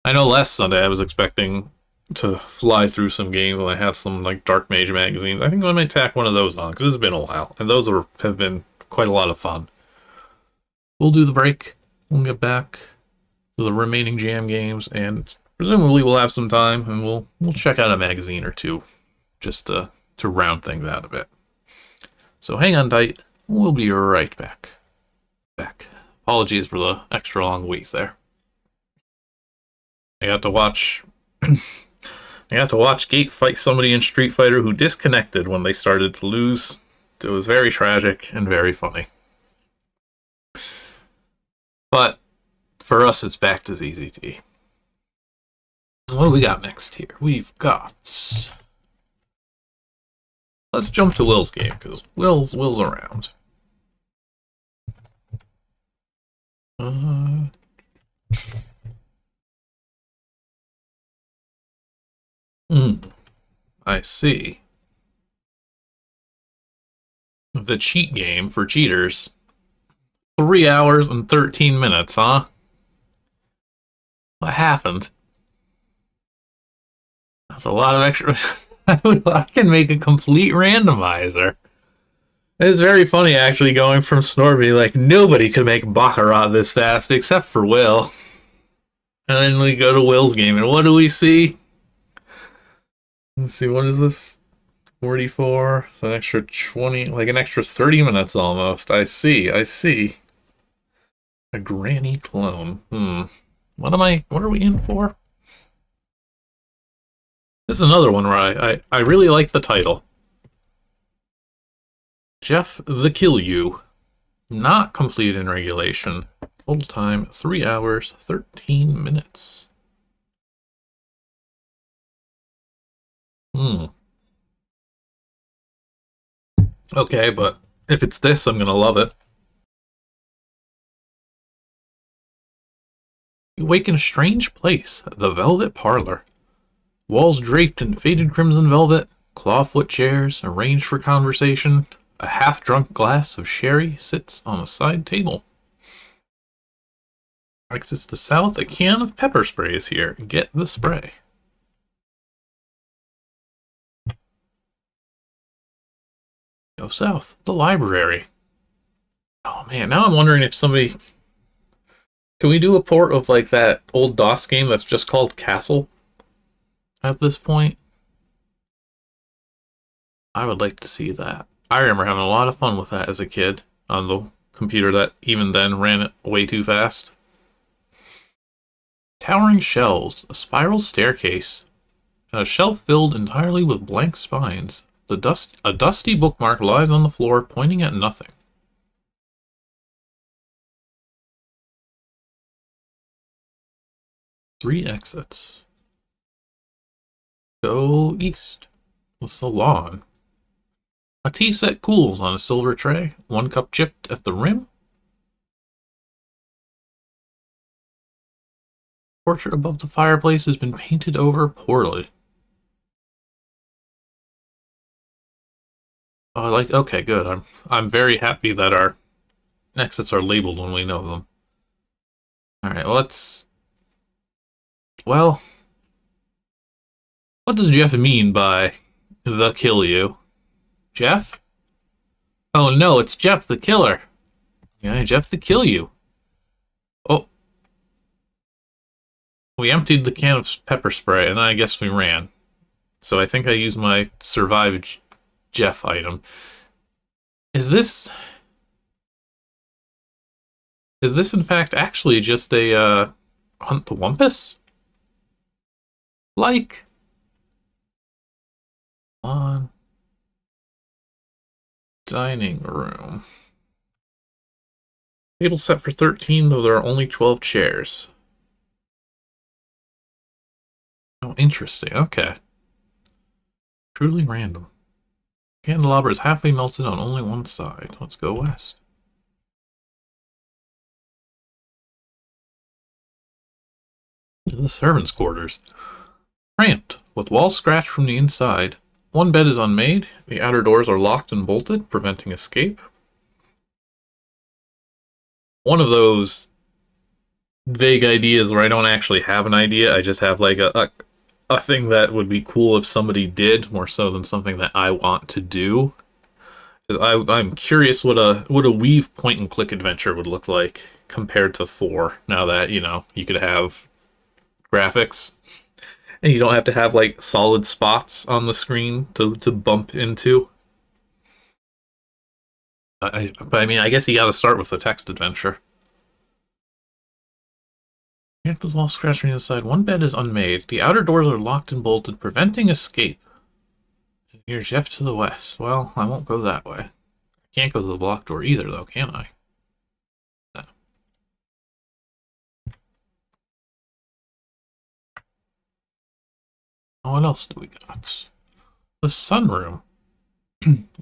I know last Sunday I was expecting to fly through some games and I have some like DarkMage magazines. I think I might tack one of those on because it's been a while. And those have been quite a lot of fun. We'll do the break. We'll get back to the remaining jam games and presumably we'll have some time and we'll check out a magazine or two just to round things out a bit. So hang on tight. We'll be right back. Apologies for the extra long wait there. I got to watch Gate fight somebody in Street Fighter who disconnected when they started to lose. It was very tragic and very funny. But for us, it's back to ZZT. What do we got next here? We've got... Let's jump to Will's game, because Will's around. I see. The cheat game for cheaters. 3 hours and 13 minutes, huh? What happened? That's a lot of extra... I can make a complete randomizer. It's very funny, actually, going from Snorby. Like, nobody could make Baccarat this fast, except for Will. And then we go to Will's game, and what do we see? Let's see, what is this? 44, so an extra 20, like an extra 30 minutes almost. I see, I see. A granny clone. What are we in for? This is another one where I really like the title. Jeff the Kill You. Not complete in regulation. Total time, 3 hours, 13 minutes. Okay, but if it's this, I'm gonna love it. You wake in a strange place, the Velvet Parlor. Walls draped in faded crimson velvet, clawfoot chairs arranged for conversation. A half-drunk glass of sherry sits on a side table. Exits the south, a can of pepper spray is here. Get the spray. Go south, the library. Oh man, now I'm wondering if somebody... Can we do a port of like that old DOS game that's just called Castle? At this point? I would like to see that. I remember having a lot of fun with that as a kid on the computer that even then ran it way too fast. Towering shelves, a spiral staircase, and a shelf filled entirely with blank spines. A dusty bookmark lies on the floor, pointing at nothing. Three exits. Go east. The salon. A tea set cools on a silver tray, 1 cup chipped at the rim. Portrait above the fireplace has been painted over poorly. Oh, okay, good. I'm very happy that our exits are labeled when we know them. Alright, well, what does Jeff mean by the kill you? Jeff? Oh no, it's Jeff the killer. Yeah, Jeff the kill you. Oh. We emptied the can of pepper spray, and then I guess we ran. So I think I used my survive Jeff item. Is this in fact actually just a hunt the Wumpus? Like on dining room. Table set for 13, though there are only 12 chairs. Oh, interesting. Okay. Truly random. Candelabra is halfway melted on only one side. Let's go west. The servants' quarters. Cramped, with walls scratched from the inside. One bed is unmade. The outer doors are locked and bolted, preventing escape. One of those vague ideas where I don't actually have an idea. I just have like a thing that would be cool if somebody did, more so than something that I want to do. I'm curious what a Weave point-and-click adventure would look like compared to 4, now that, you know, you could have graphics. And you don't have to have, like, solid spots on the screen to bump into. But I mean, I guess you gotta start with the text adventure. With wall scratched from the inside, one bed is unmade. The outer doors are locked and bolted, preventing escape. Here's Jeff to the west. Well, I won't go that way. I can't go to the block door either, though, can I? No. Oh, what else do we got? The sunroom.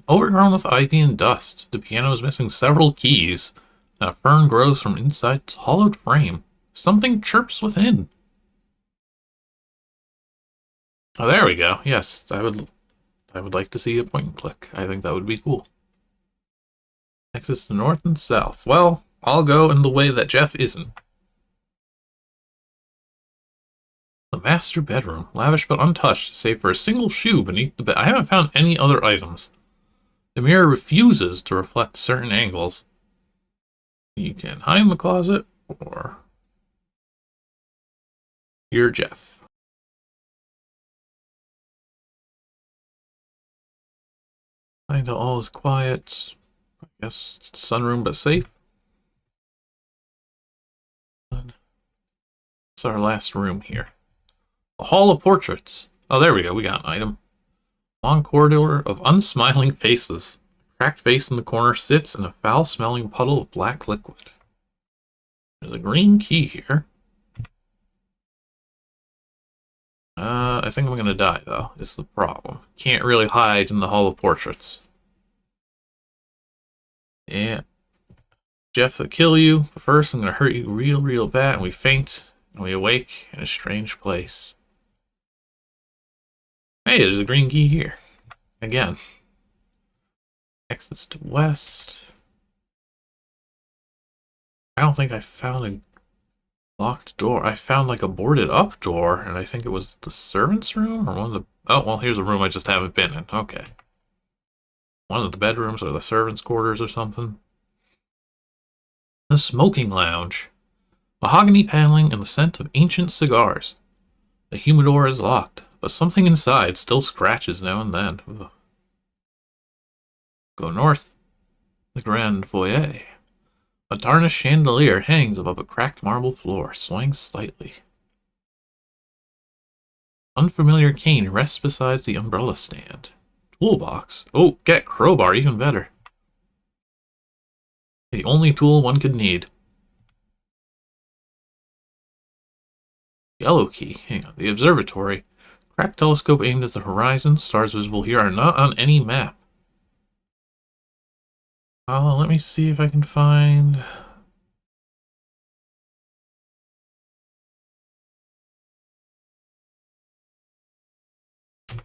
Overgrown with ivy and dust. The piano is missing several keys. And a fern grows from inside its hollowed frame. Something chirps within. Oh, there we go. Yes, I would like to see a point and click. I think that would be cool. Exits to north and south. Well, I'll go in the way that Jeff isn't. The master bedroom, lavish but untouched, save for a single shoe beneath the bed. I haven't found any other items. The mirror refuses to reflect certain angles. You can hide in the closet, or you're Jeff. Kinda all is quiet. I guess sunroom but safe. It's our last room here. A hall of portraits. Oh, there we go. We got an item. Long corridor of unsmiling faces. Cracked face in the corner sits in a foul-smelling puddle of black liquid. There's a green key here. I think I'm gonna die, though, is the problem. Can't really hide in the hall of portraits. Yeah. Jeff to kill you, but first I'm gonna hurt you real bad, and we faint, and we awake in a strange place. Hey, there's a green key here. Again. Exits to west. I don't think I found a locked door. I found like a boarded up door, and I think it was the servant's room or one of the... Oh, well, here's a room I just haven't been in. Okay. One of the bedrooms or the servant's quarters or something. The smoking lounge. Mahogany paneling and the scent of ancient cigars. The humidor is locked, but something inside still scratches now and then. Ugh. Go north. The grand foyer. A tarnished chandelier hangs above a cracked marble floor, swaying slightly. Unfamiliar cane rests beside the umbrella stand. Toolbox. Oh, get crowbar, even better. The only tool one could need. Yellow key. Hang on. The observatory. Cracked telescope aimed at the horizon. Stars visible here are not on any map. Let me see if I can find...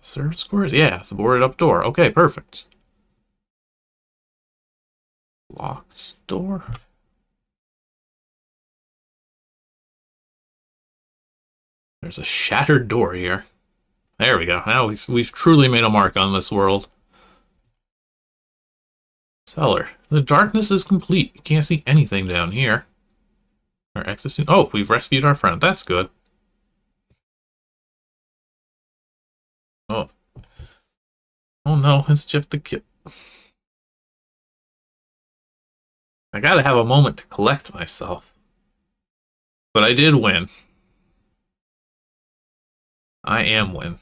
Serve scores? Yeah, it's a boarded up door. Okay, perfect. Locked door. There's a shattered door here. There we go. Now we've truly made a mark on this world. Cellar. The darkness is complete. You can't see anything down here. Our exit. Oh, we've rescued our friend. That's good. Oh. Oh no, it's Jeff the Kid. I gotta have a moment to collect myself. But I did win. I am win.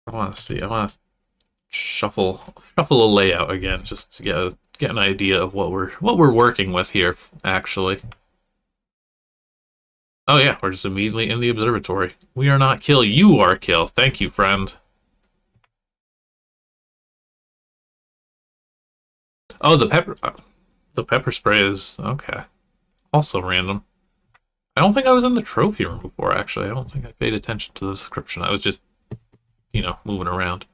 I want to see. I want to shuffle a layout again, just to get an idea of what we're working with here. Actually. Oh yeah, we're just immediately in the observatory. We are not kill. You are kill. Thank you, friend. Oh, the pepper spray is okay. Also random. I don't think I was in the trophy room before, actually. I don't think I paid attention to the description. I was just, moving around.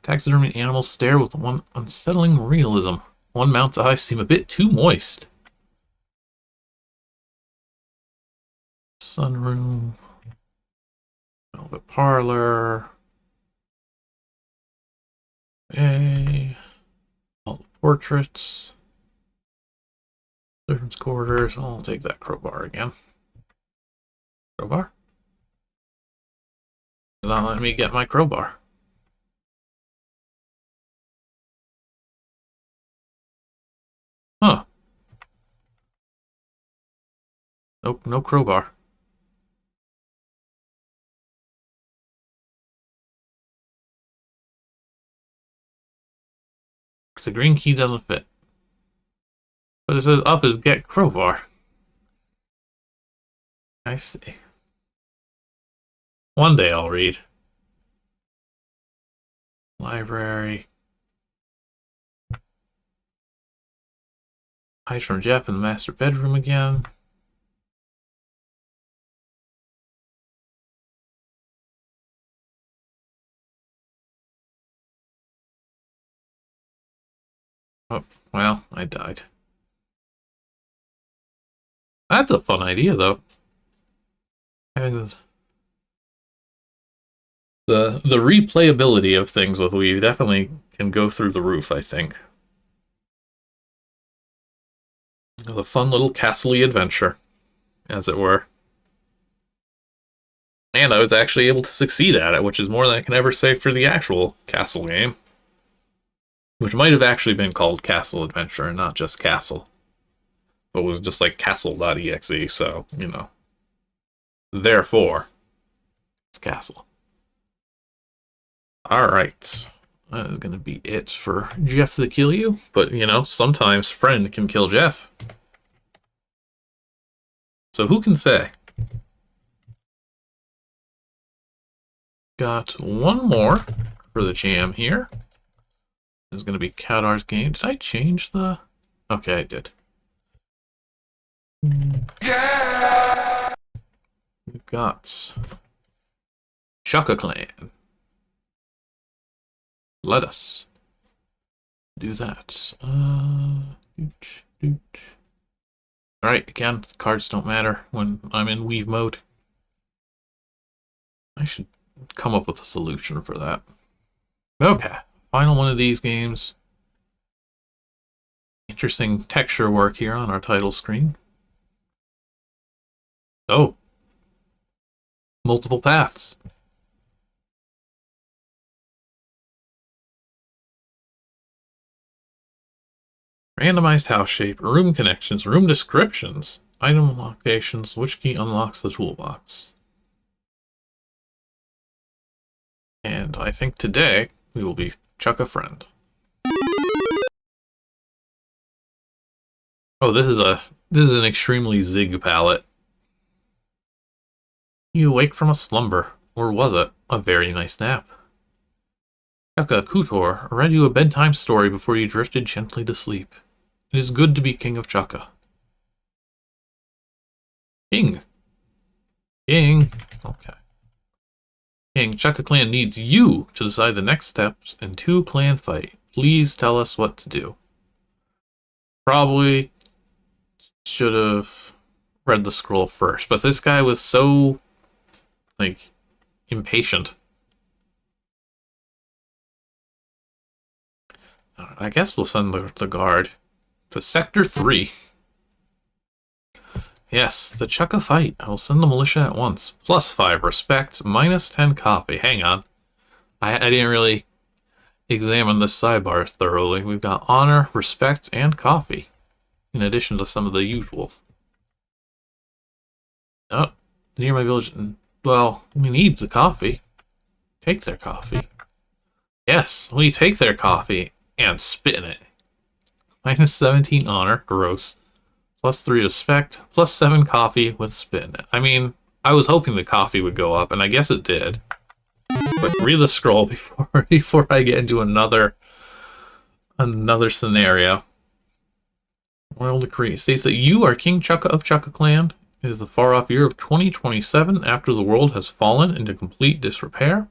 Taxidermy animals stare with one unsettling realism. One mount's eyes seem a bit too moist. Sunroom. Velvet parlor. Hey. All the portraits. Servants' quarters. I'll take that crowbar again. Crowbar? It's not letting me get my crowbar. Huh. Nope, no crowbar. The green key doesn't fit. But it says up is get crowbar. I see. One day I'll read. Library. Hide from Jeff in the master bedroom again. Oh, well, I died. That's a fun idea, though. Having this... The replayability of things with Wii definitely can go through the roof, I think. A fun little castle-y adventure, as it were. And I was actually able to succeed at it, which is more than I can ever say for the actual Castle game. Which might have actually been called Castle Adventure and not just Castle. But was just like castle.exe, so, you know. Therefore, it's Castle. Alright. That is going to be it for Jeff the Kill You. But, you know, sometimes friend can kill Jeff. So who can say? Got one more for the jam here. This is going to be Kaddar's game. Did I change the... Okay, I did. Yeah! We've got Chukka Clan. Let us do that. Alright, again, cards don't matter when I'm in weave mode. I should come up with a solution for that. Okay, final one of these games. Interesting texture work here on our title screen. Oh. Multiple paths. Randomized house shape, room connections, room descriptions, item locations, which key unlocks the toolbox. And I think today we will be Chukka Friend. Oh, this is an extremely zig palette. You awake from a slumber, or was it a very nice nap? Chukka Kutor read you a bedtime story before you drifted gently to sleep. It is good to be king of Chukka. King. King. Okay. King, Chukka Clan needs you to decide the next steps in 2 clan fight. Please tell us what to do. Probably should have read the scroll first, but this guy was so, like, impatient. I guess we'll send the Garde to Sector 3. Yes, the Chukka fight. I will send the militia at once. +5 respect, -10 copy. Hang on. I didn't really examine this sidebar thoroughly. We've got honor, respect, and coffee, in addition to some of the usuals. Oh, near my village. Well, we need the coffee. Take their coffee. Yes, we take their coffee and spit in it. -17 honor, gross. +3 respect, +7 coffee with spit in it. I mean, I was hoping the coffee would go up, and I guess it did. But read the scroll before I get into another scenario. Royal decree states that you are King Chukka of Chukka Clan. It is the far-off year of 2027 after the world has fallen into complete disrepair.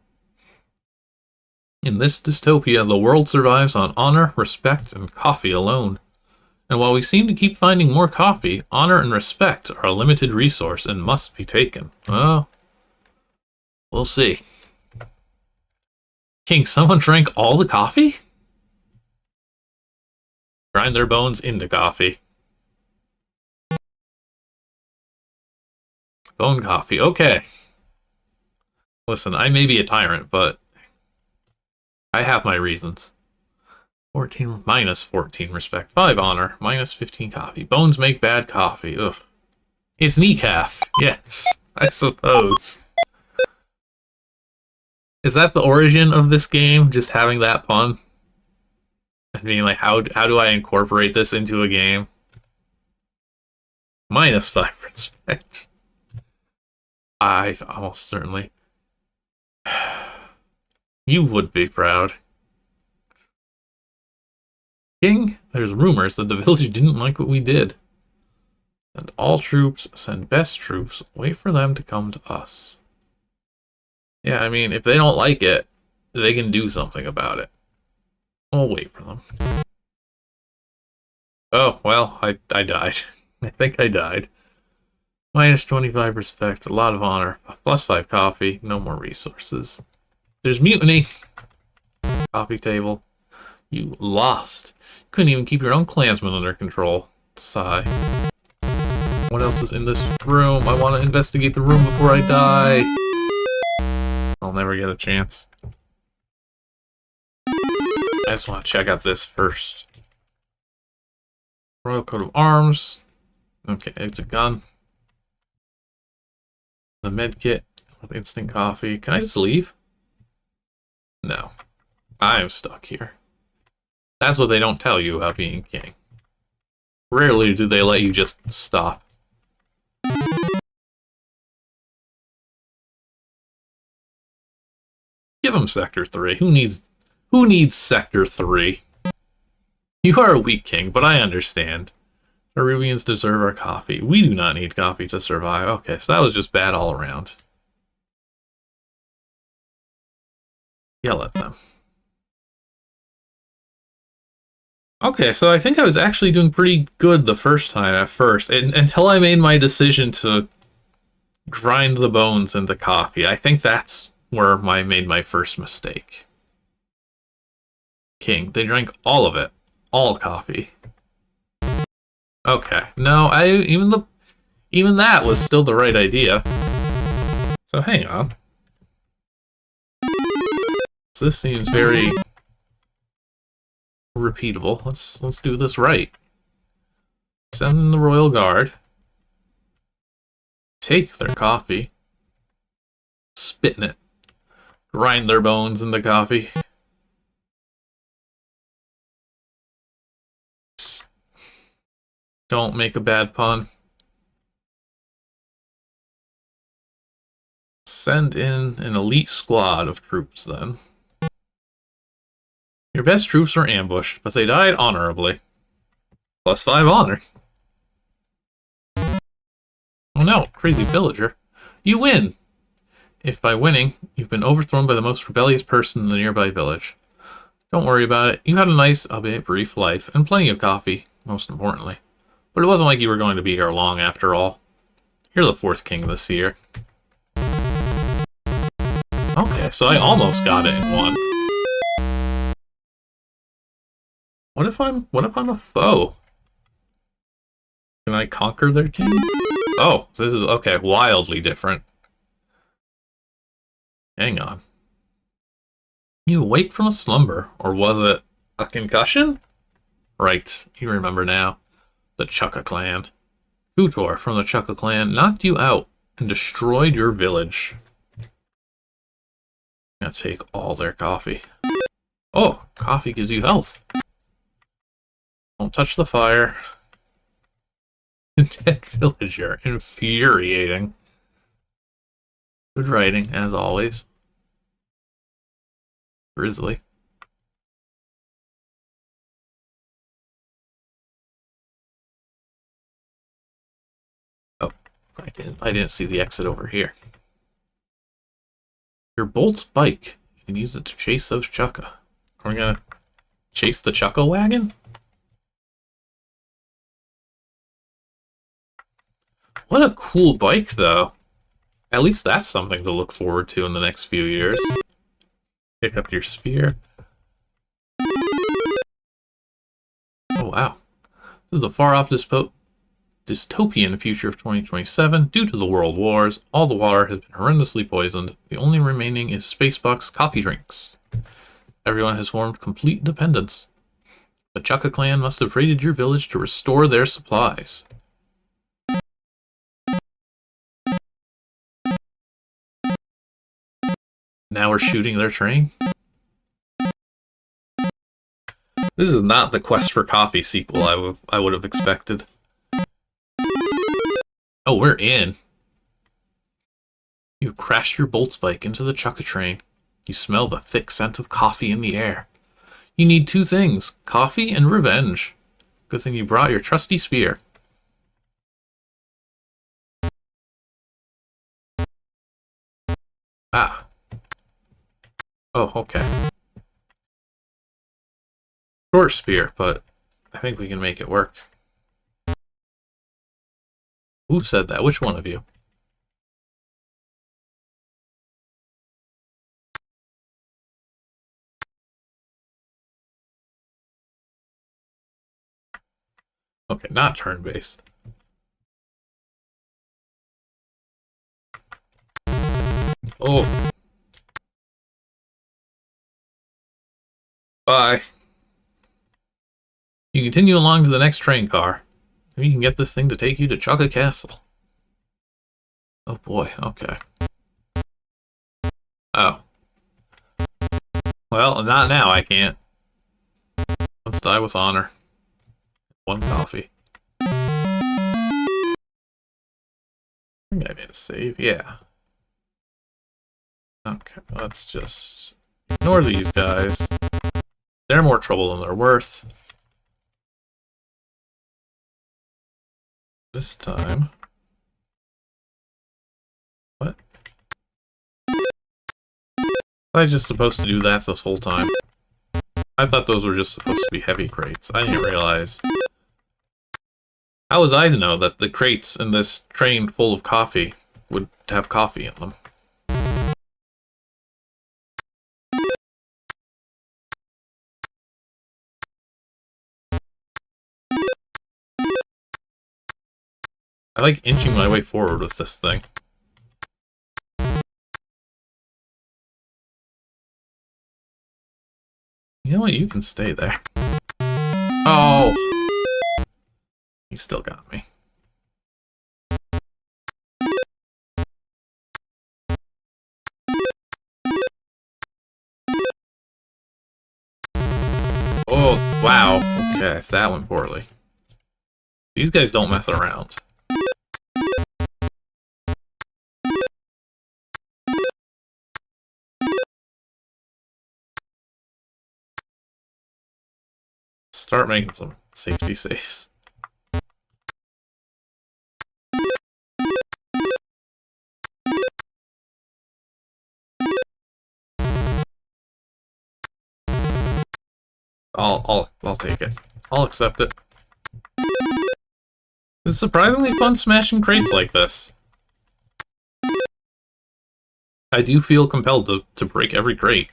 In this dystopia, the world survives on honor, respect, and coffee alone. And while we seem to keep finding more coffee, honor and respect are a limited resource and must be taken. Well, we'll see. King, someone drank all the coffee? Grind their bones into coffee. Bone coffee, okay. Listen, I may be a tyrant, but I have my reasons. 14 -14 respect, 5 honor, -15 coffee. Bones make bad coffee. Ugh. It's kneecalf. Yes, I suppose. Is that the origin of this game? Just having that pun? I mean, like, how do I incorporate this into a game? -5 respect. I almost certainly. You would be proud. King, there's rumors that the village didn't like what we did. And all troops send best troops. Wait for them to come to us. Yeah, I mean, if they don't like it, they can do something about it. We'll wait for them. Oh, well, I died. I think I died. -25 respect, a lot of honor, +5 coffee, no more resources. There's mutiny. Coffee table. You lost. Couldn't even keep your own clansmen under control. Sigh. What else is in this room? I want to investigate the room before I die. I'll never get a chance. I just want to check out this first. Royal coat of arms. Okay, it's a gun. The med kit with instant coffee. Can I just leave? No. I'm stuck here. That's what they don't tell you about being king. Rarely do they let you just stop. Give him Sector 3. Who needs Sector 3? You are a weak king, but I understand. Peruvians deserve our coffee. We do not need coffee to survive. Okay, so that was just bad all around. Yell at them. Okay, so I think I was actually doing pretty good the first time at first, until I made my decision to grind the bones into coffee. I think that's where I made my first mistake. King, they drank all of it. All coffee. Okay, no, even that was still the right idea. So hang on. So this seems very repeatable. Let's do this right. Send in the Royal Guard. Take their coffee. Spit in it. Grind their bones into coffee. Don't make a bad pun. Send in an elite squad of troops, then. Your best troops were ambushed, but they died honorably. +5 honor. Oh no, crazy villager. You win! If by winning, you've been overthrown by the most rebellious person in the nearby village. Don't worry about it. You had a nice, albeit brief, life, and plenty of coffee, most importantly. But it wasn't like you were going to be here long after all. You're the 4th king this year. Okay, so I almost got it in one. What if I'm a foe? Can I conquer their king? Oh, this is okay, wildly different. Hang on. You awake from a slumber, or was it a concussion? Right, you remember now. The Chukka clan. Kutor from the Chukka clan knocked you out and destroyed your village. Gonna take all their coffee. Oh, coffee gives you health. Don't touch the fire. Dead villager. Infuriating. Good writing, as always. Grizzly. Oh, I didn't see the exit over here. Your bolt's bike. You can use it to chase those Chukka. We're gonna chase the Chukka wagon? What a cool bike, though. At least that's something to look forward to in the next few years. Pick up your spear. Oh, wow. This is a far-off dystopian future of 2027. Due to the world wars, all the water has been horrendously poisoned. The only remaining is Spacebuck's coffee drinks. Everyone has formed complete dependence. The Chukka clan must have raided your village to restore their supplies. Now we're shooting their train? This is not the Quest for Coffee sequel I would have expected. Oh, we're in. You crashed your bolt spike into the Chukka train. You smell the thick scent of coffee in the air. You need 2 things, coffee and revenge. Good thing you brought your trusty spear. Ah. Oh, okay. Short spear, but I think we can make it work. Who said that? Which one of you? Okay, not turn-based. Oh. Bye. You continue along to the next train car. Maybe you can get this thing to take you to Chukka Castle. Oh boy, okay. Oh. Well, not now, I can't. Let's die with honor. One coffee. I think I made a save, yeah. Okay, let's just ignore these guys. They're more trouble than they're worth. This time... What? I was just supposed to do that this whole time. I thought those were just supposed to be heavy crates. I didn't realize. How was I to know that the crates in this train full of coffee would have coffee in them? I like inching my way forward with this thing. You know what? You can stay there. Oh! He still got me. Oh, wow. Okay, so that went poorly. These guys don't mess around. Start making some safety saves. I'll take it. I'll accept it. It's surprisingly fun smashing crates like this. I do feel compelled to break every crate.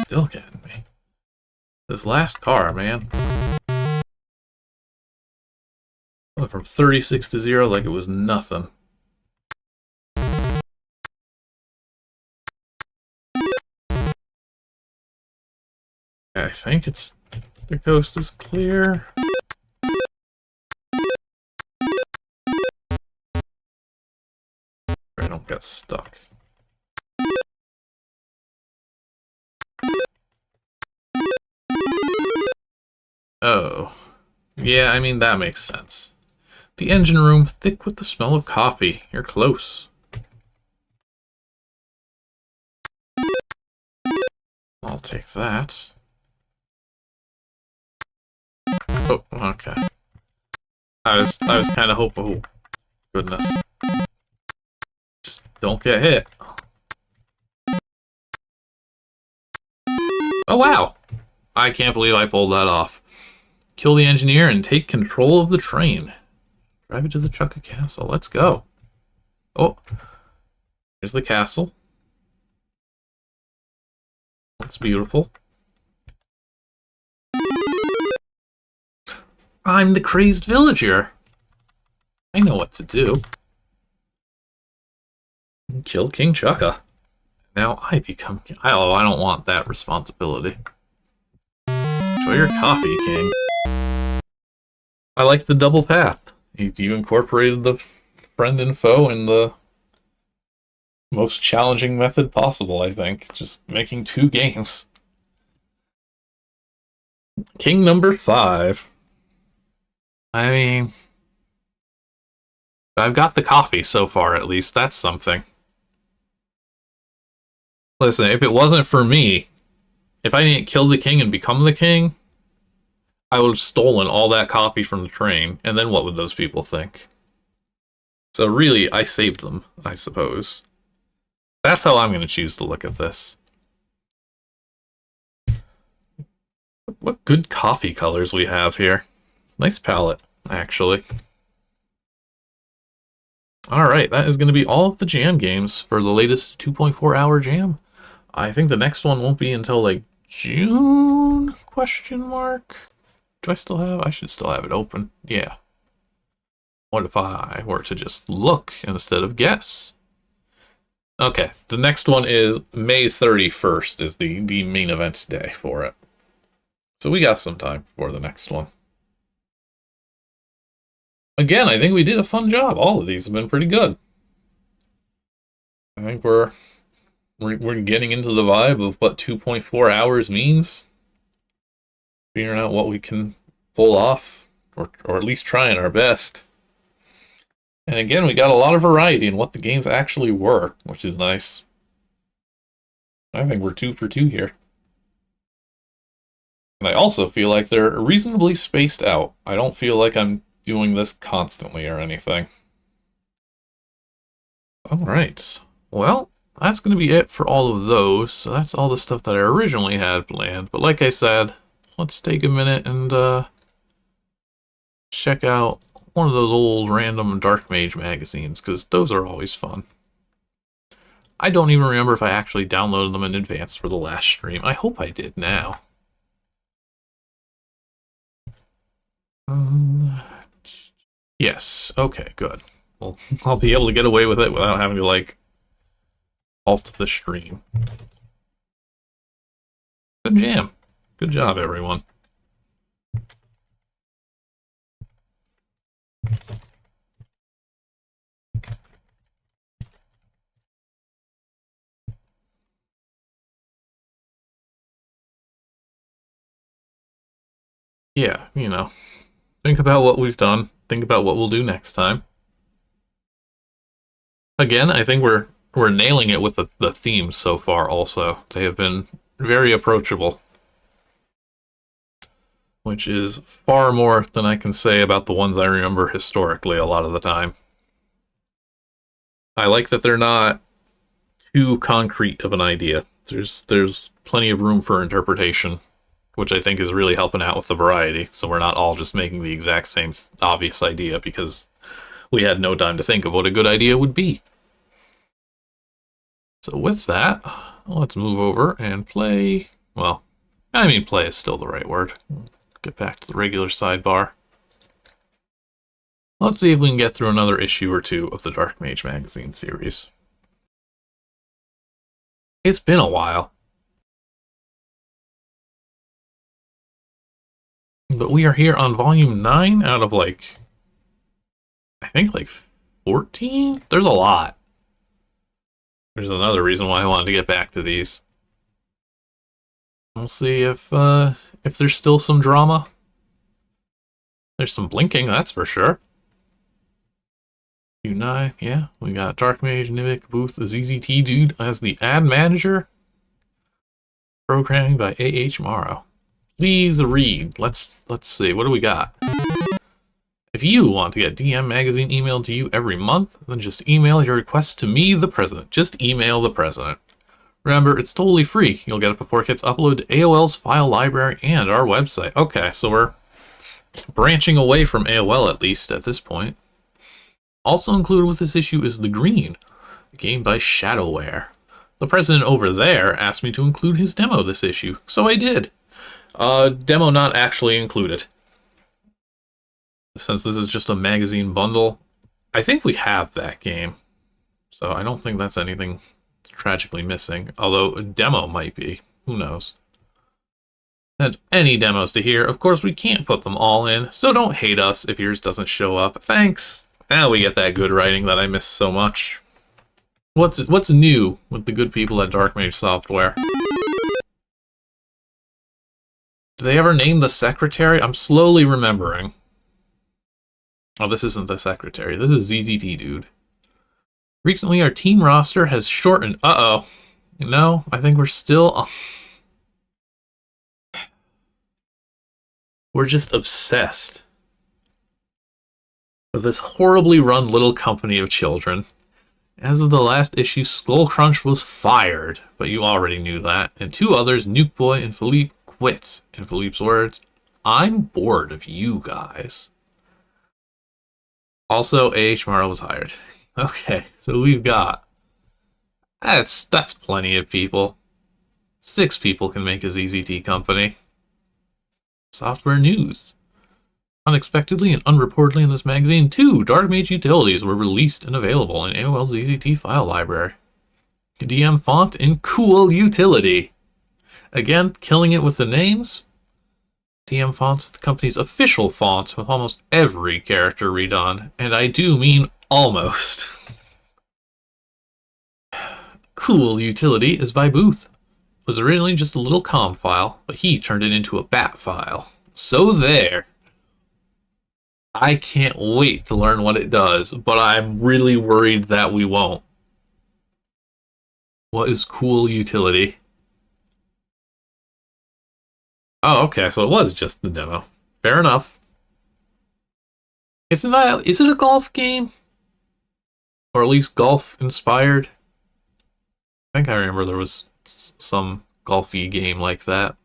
Still getting me. This last car, man. Went from 36 to 0 like it was nothing. I think it's... the coast is clear. I don't get stuck. Oh. Yeah, I mean, that makes sense. The engine room, thick with the smell of coffee. You're close. I'll take that. Oh, okay. I was kind of hopeful. Oh, goodness. Just don't get hit. Oh, wow! I can't believe I pulled that off. Kill the engineer and take control of the train. Drive it to the Chukka Castle. Let's go. Oh, here's the castle. Looks beautiful. I'm the crazed villager. I know what to do. Kill King Chukka. Now I become king. Oh, I don't want that responsibility. Enjoy your coffee, King. I like the double path. You incorporated the friend and foe in the most challenging method possible, I think. Just making 2 games. King number 5. I mean, I've got the coffee so far, at least. That's something. Listen, if it wasn't for me, if I didn't kill the king and become the king, I would have stolen all that coffee from the train, and then what would those people think? So really, I saved them, I suppose. That's how I'm going to choose to look at this. What good coffee colors we have here. Nice palette, actually. Alright, that is going to be all of the jam games for the latest 2.4-hour jam. I think the next one won't be until, like, June? Question mark? Do I still have? I should still have it open. Yeah. What if I were to just look instead of guess? Okay, the next one is May 31st is the main event day for it. So we got some time for the next one. Again, I think we did a fun job. All of these have been pretty good. I think we're getting into the vibe of what 2.4 hours means. Figuring out what we can pull off, or at least trying our best. And again, we got a lot of variety in what the games actually were, which is nice. I think we're 2 for 2 here. And I also feel like they're reasonably spaced out. I don't feel like I'm doing this constantly or anything. Alright. Well, that's going to be it for all of those. So that's all the stuff that I originally had planned. But like I said, let's take a minute and check out one of those old random DarkMage magazines, because those are always fun. I don't even remember if I actually downloaded them in advance for the last stream. I hope I did now. Yes, okay, good. Well, I'll be able to get away with it without having to, like, halt the stream. Good jam. Good job, everyone. Yeah, you know, think about what we've done. Think about what we'll do next time. Again, I think we're nailing it with the themes so far also. They have been very approachable, which is far more than I can say about the ones I remember historically a lot of the time. I like that they're not too concrete of an idea. There's plenty of room for interpretation, which I think is really helping out with the variety, so we're not all just making the exact same obvious idea because we had no time to think of what a good idea would be. So with that, let's move over and play. Well, I mean play is still the right word. Get back to the regular sidebar. Let's see if we can get through another issue or two of the DarkMage magazine series. It's been a while. But we are here on volume 9 out of, like, I think, like, 14? There's a lot. There's another reason why I wanted to get back to these. We'll see if there's still some drama. There's some blinking, that's for sure. Q9, yeah. We got DarkMage, Nivik, Booth, the ZZT dude as the ad manager. Programming by A.H. Morrow. Please read. Let's see. What do we got? If you want to get DM magazine emailed to you every month, then just email your request to me, the president. Just email the president. Remember, it's totally free. You'll get it before it gets uploaded to AOL's file library and our website. Okay, so we're branching away from AOL, at least, at this point. Also included with this issue is The Green, a game by Shadowware. The president over there asked me to include his demo this issue, so I did. Demo not actually included. Since this is just a magazine bundle, I think we have that game. So I don't think that's anything tragically missing, although a demo might be. Who knows? And any demos to hear, of course we can't put them all in, so don't hate us if yours doesn't show up. Thanks! Now we get that good writing that I miss so much. What's new with the good people at DarkMage Software? Did they ever name the secretary? I'm slowly remembering. Oh, this isn't the secretary. This is ZZT dude. Recently, our team roster has shortened. Uh-oh. No, I think we're still... We're just obsessed with this horribly run little company of children. As of the last issue, Skullcrunch was fired, but you already knew that. And 2 others, Nuke Boy and Philippe, quit. In Philippe's words, I'm bored of you guys. Also, A.H. Morrow was hired. Okay, so we've got... That's plenty of people. 6 people can make a ZZT company. Software news. Unexpectedly and unreportedly in this magazine, 2 DarkMage utilities were released and available in AOL ZZT file library. DM font and cool utility. Again, killing it with the names. DM Font's is the company's official font with almost every character redone, and I do mean almost. Cool Utility is by Booth. It was originally just a little com file, but he turned it into a bat file. So there. I can't wait to learn what it does, but I'm really worried that we won't. What is Cool Utility? Oh, okay, so it was just the demo. Fair enough. Is it a golf game? Or at least golf-inspired? I think I remember there was some golfy game like that.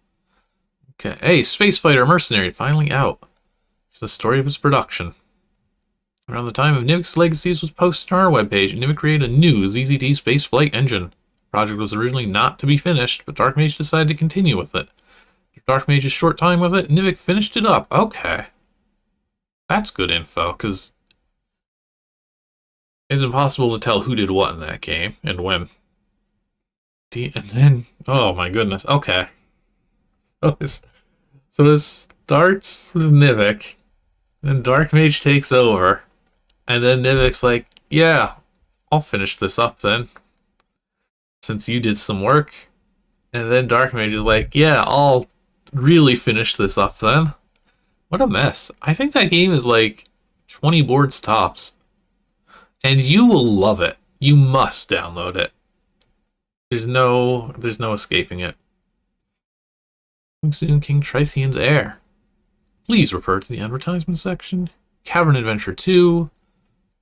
Okay, hey, Space Fighter Mercenary finally out. It's the story of its production. Around the time of Nivek's Legacies was posted on our webpage, Nivek created a new ZZT space flight engine. The project was originally not to be finished, but DarkMage decided to continue with it. After DarkMage's short time with it, Nivek finished it up. Okay. That's good info, because it's impossible to tell who did what in that game, and when. And then, oh my goodness, okay. So this starts with Nivek, then DarkMage takes over, and then Nivek's like, yeah, I'll finish this up then, since you did some work. And then DarkMage is like, yeah, I'll really finish this up then. What a mess. I think that game is like 20 boards tops. And you will love it. You must download it. There's no escaping it. Soon King Trithian's heir. Please refer to the advertisement section. Cavern Adventure 2.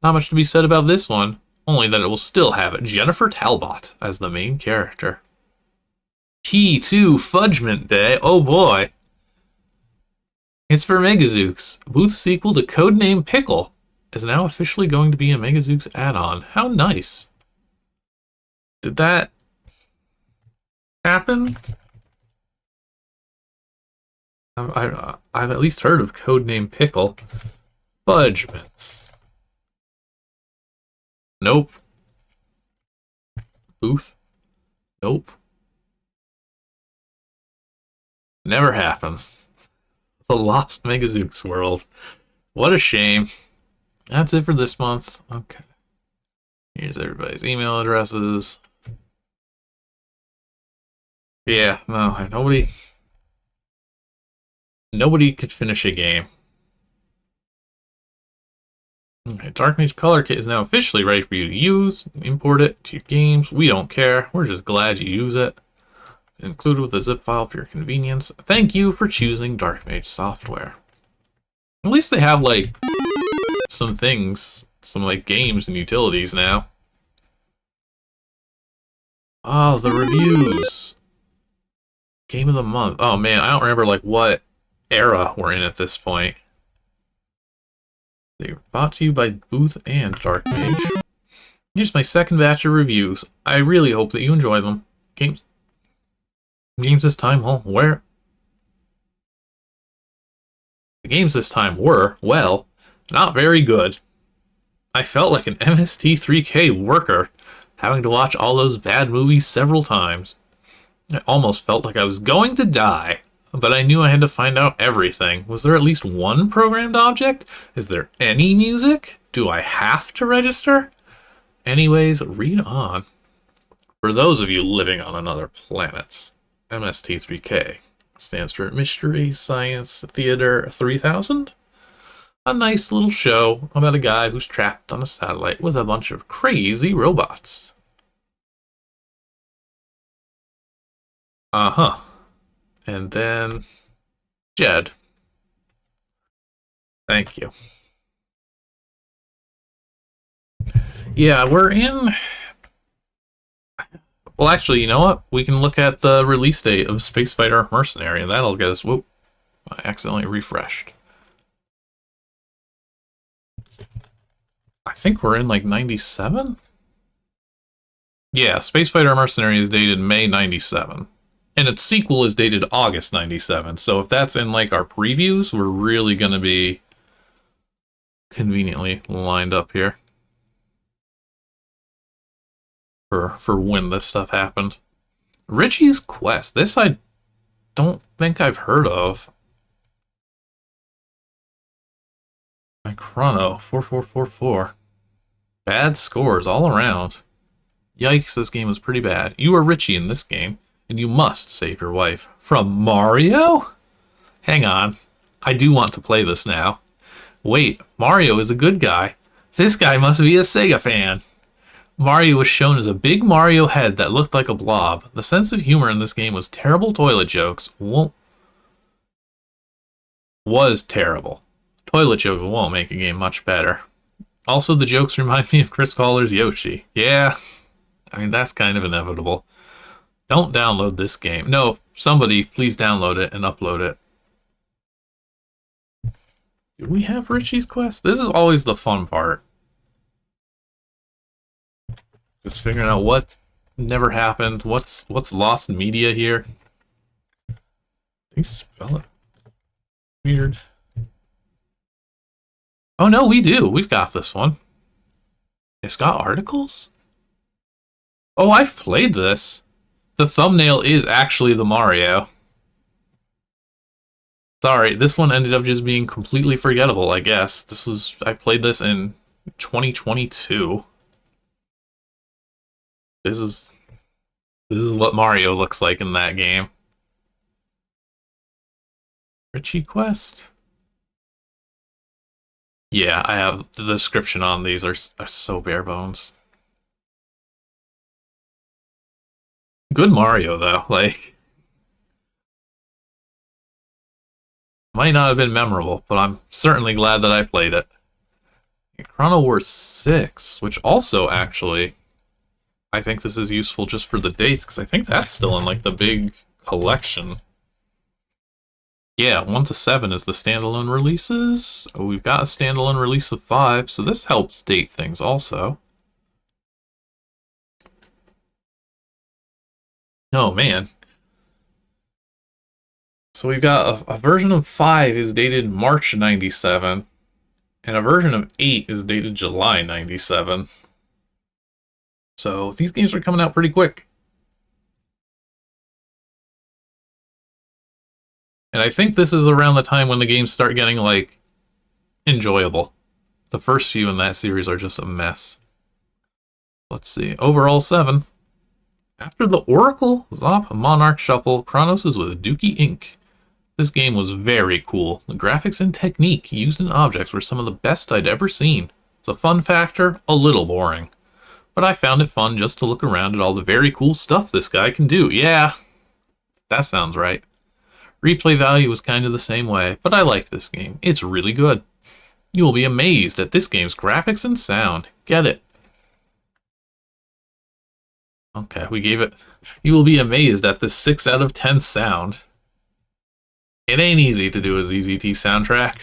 Not much to be said about this one, only that it will still have Jennifer Talbot as the main character. P2 Fudgment Day. Oh boy. It's for Megazooks. Booth's sequel to Codename Pickle is now officially going to be a Megazooks add-on. How nice. Did that happen? I've at least heard of Codename Pickle. Fudgements. Nope. Booth. Nope. Never happens. The Lost Megazooks world. What a shame. That's it for this month. Okay. Here's everybody's email addresses. Yeah, no, nobody could finish a game. Okay, DarkMage Color Kit is now officially ready for you to use. Import it to your games. We don't care. We're just glad you use it. Included with a zip file for your convenience. Thank you for choosing DarkMage software. At least they have, like, some things, some, like, games and utilities now. Oh, the reviews. Game of the month. Oh, man, I don't remember, like, what era we're in at this point. They were brought to you by Booth and DarkMage. Here's my second batch of reviews. I really hope that you enjoy them. Games this time, the games this time were, well, not very good. I felt like an MST3K worker, having to watch all those bad movies several times. I almost felt like I was going to die, but I knew I had to find out everything. Was there at least one programmed object? Is there any music? Do I have to register? Anyways, read on. For those of you living on another planet, MST3K stands for Mystery Science Theater 3000. A nice little show about a guy who's trapped on a satellite with a bunch of crazy robots. Uh-huh. And then Jed. Thank you. Yeah, we're in... Well, actually, you know what? We can look at the release date of Space Fighter Mercenary, and that'll get us... Whoop. I accidentally refreshed. I think we're in, like, 97? Yeah, Space Fighter Mercenary is dated May 97. And its sequel is dated August 97. So if that's in, like, our previews, we're really going to be conveniently lined up here. for when this stuff happened. Richie's Quest. This I don't think I've heard of. My Chrono 4444. Bad scores all around. Yikes, this game was pretty bad. You are Richie in this game, and you must save your wife. From Mario? Hang on. I do want to play this now. Wait, Mario is a good guy. This guy must be a Sega fan. Mario was shown as a big Mario head that looked like a blob. The sense of humor in this game was terrible toilet jokes. Was terrible. Toilet jokes won't make a game much better. Also, the jokes remind me of Chris Caller's Yoshi. Yeah, I mean, that's kind of inevitable. Don't download this game. No, somebody please download it and upload it. Do we have Richie's Quest? This is always the fun part. Just figuring out what never happened, what's lost in media here. They spell it weird. Oh no, we do. We've got this one. It's got articles? Oh, I've played this. The thumbnail is actually the Mario. Sorry, this one ended up just being completely forgettable, I guess. I played this in 2022. This is what Mario looks like in that game. Richie Quest. Yeah, I have the description on these are so bare bones. Good Mario though, like might not have been memorable, but I'm certainly glad that I played it. Chrono Wars 6, which also actually I think this is useful just for the dates, because I think that's still in like the big collection. Yeah, 1 to 7 is the standalone releases. Oh, we've got a standalone release of 5, so this helps date things also. Oh man. So we've got a version of 5 is dated March 97, and a version of 8 is dated July 97. So these games are coming out pretty quick. And I think this is around the time when the games start getting, like, enjoyable. The first few in that series are just a mess. Let's see. Overall 7. After the Oracle, Zop, Monarch Shuffle, Chronos is with Dookie Inc. This game was very cool. The graphics and technique used in objects were some of the best I'd ever seen. The fun factor, a little boring. But I found it fun just to look around at all the very cool stuff this guy can do. Yeah, that sounds right. Replay value was kind of the same way, but I like this game. It's really good. You will be amazed at this game's graphics and sound. Get it? Okay, we gave it... You will be amazed at this 6 out of 10 sound. It ain't easy to do a ZZT soundtrack.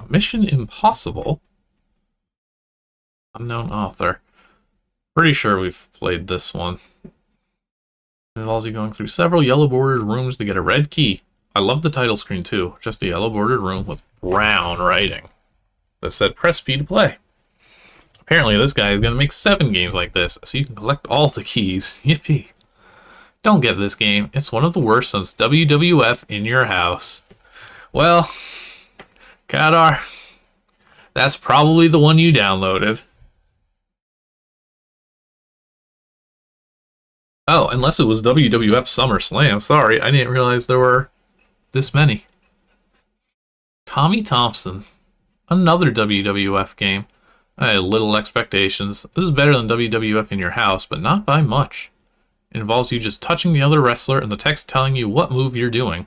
Mission Impossible? Unknown author. Pretty sure we've played this one. It involves you going through several yellow-bordered rooms to get a red key. I love the title screen too. Just a yellow-bordered room with brown writing that said press P to play. Apparently this guy is going to make 7 games like this, so you can collect all the keys. Yippee. Don't get this game. It's one of the worst since WWF in your house. Well, Kaddar, that's probably the one you downloaded. Oh, unless it was WWF SummerSlam. Sorry, I didn't realize there were this many. Tommy Thompson. Another WWF game. I had little expectations. This is better than WWF in your house, but not by much. It involves you just touching the other wrestler and the text telling you what move you're doing.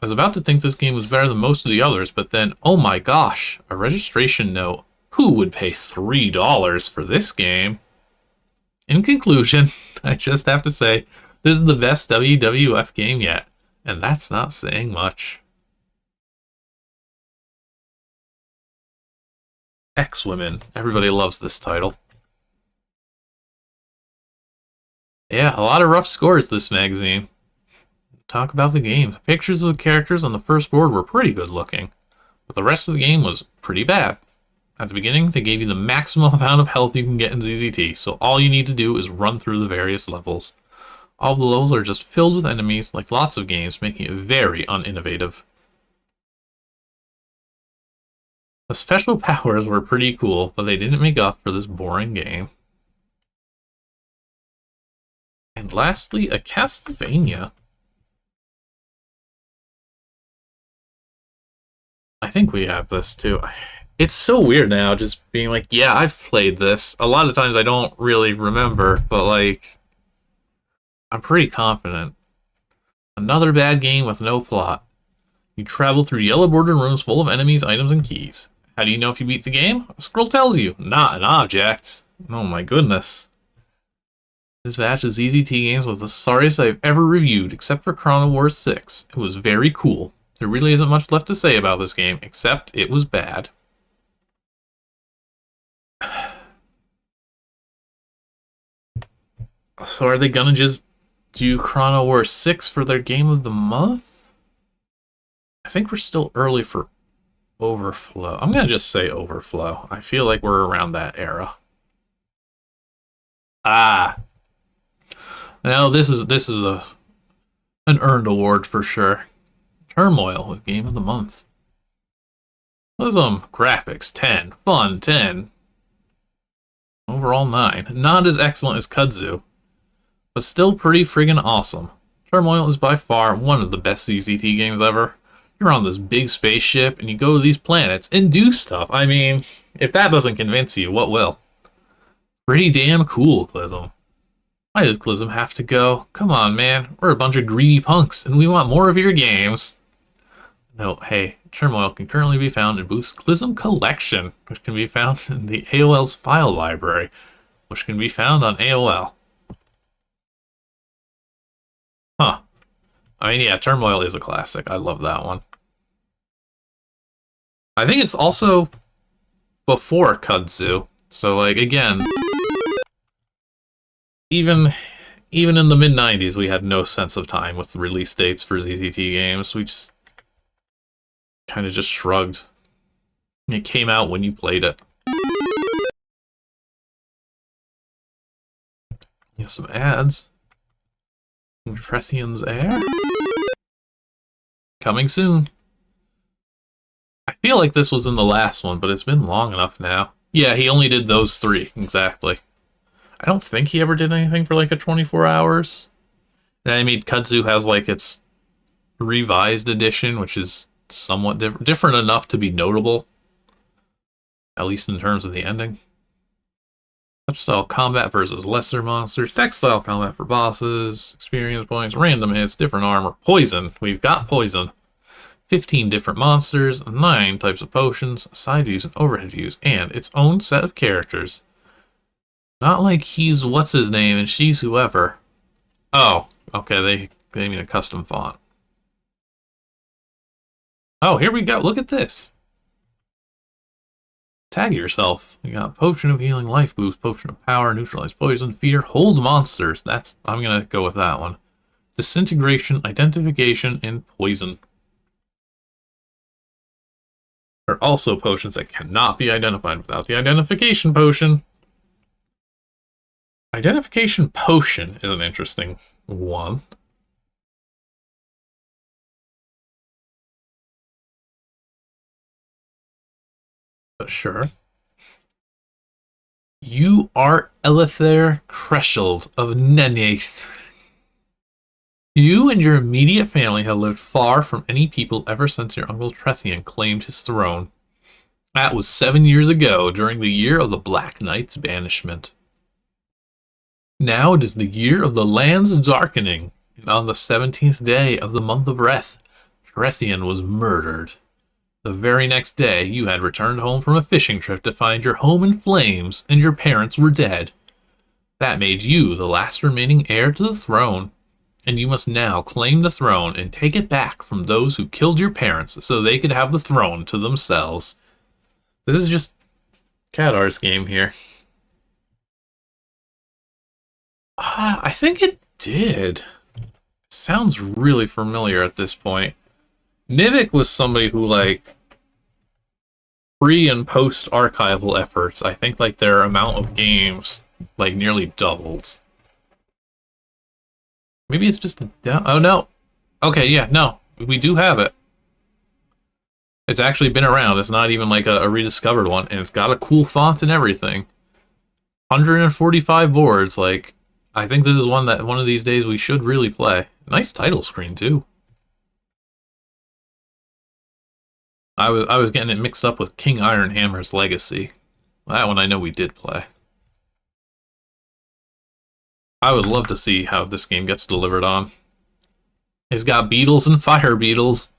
I was about to think this game was better than most of the others, but then, oh my gosh, a registration note. Who would pay $3 for this game? In conclusion, I just have to say, this is the best WWF game yet, and that's not saying much. X-Women. Everybody loves this title. Yeah, a lot of rough scores this magazine. Talk about the game. Pictures of the characters on the first board were pretty good looking, but the rest of the game was pretty bad. At the beginning, they gave you the maximum amount of health you can get in ZZT, so all you need to do is run through the various levels. All the levels are just filled with enemies, like lots of games, making it very uninnovative. The special powers were pretty cool, but they didn't make up for this boring game. And lastly, a Castlevania. I think we have this too. It's so weird now just being like, yeah, I've played this. A lot of times I don't really remember, but like, I'm pretty confident. Another bad game with no plot. You travel through yellow bordered rooms full of enemies, items, and keys. How do you know if you beat the game? A scroll tells you, not an object. Oh my goodness. This batch of ZZT games was the sorriest I've ever reviewed, except for Chrono Wars 6. It was very cool. There really isn't much left to say about this game, except it was bad. So are they gonna just do Chrono Wars 6 for their game of the month? I think we're still early for Overflow. I'm gonna just say Overflow. I feel like we're around that era. Ah. Now this is an earned award for sure. Turmoil with Game of the Month. Graphics 10, fun 10. Overall 9. Not as excellent as Kudzu, but still pretty friggin' awesome. Turmoil is by far one of the best ZZT games ever. You're on this big spaceship and you go to these planets and do stuff. I mean, if that doesn't convince you, what will? Pretty damn cool, Clism. Why does Clism have to go? Come on, man. We're a bunch of greedy punks and we want more of your games. No, hey, Turmoil can currently be found in Booth's Clism Collection, which can be found in the AOL's file library, which can be found on AOL. Huh. I mean, yeah, Turmoil is a classic. I love that one. I think it's also before Kudzu. So, like, again, even in the mid-90s, we had no sense of time with the release dates for ZZT games. We just kind of just shrugged. It came out when you played it. Yeah, some ads. Trethian's Heir? Coming soon. I feel like this was in the last one, but it's been long enough now. Yeah, he only did those 3, exactly. I don't think he ever did anything for like a 24 hours. And I mean, Kudzu has like its revised edition, which is somewhat different enough to be notable. At least in terms of the ending. Touch-style combat versus lesser monsters. Text-style combat for bosses. Experience points. Random hits. Different armor. Poison. We've got poison. 15 different monsters. 9 types of potions. Side views and overhead views. And its own set of characters. Not like he's what's-his-name and she's whoever. Oh. Okay, they mean a custom font. Oh, here we go. Look at this. Tag yourself. You got Potion of Healing, Life Boost, Potion of Power, Neutralize Poison, Fear, Hold Monsters. I'm gonna go with that one. Disintegration, Identification, and Poison. There are also potions that cannot be identified without the Identification Potion. Identification Potion is an interesting one. But sure. You are Elither Cresceld of Neneth. You and your immediate family have lived far from any people ever since your uncle Trethian claimed his throne. That was 7 years ago, during the year of the Black Knight's banishment. Now it is the year of the land's darkening, and on the 17th day of the month of Reth, Trethian was murdered. The very next day, you had returned home from a fishing trip to find your home in flames, and your parents were dead. That made you the last remaining heir to the throne, and you must now claim the throne and take it back from those who killed your parents so they could have the throne to themselves. This is just Kaddar's game here. I think it did. It sounds really familiar at this point. Nivik was somebody who, like, pre and post archival efforts, I think like their amount of games like nearly doubled. Maybe it's just oh no. Okay, yeah, no. We do have it. It's actually been around. It's not even like a rediscovered one, and it's got a cool font and everything. 145 boards, like I think this is one that one of these days we should really play. Nice title screen too. I was getting it mixed up with King Ironhammer's Legacy. That one I know we did play. I would love to see how this game gets delivered on. It's got beetles and fire beetles.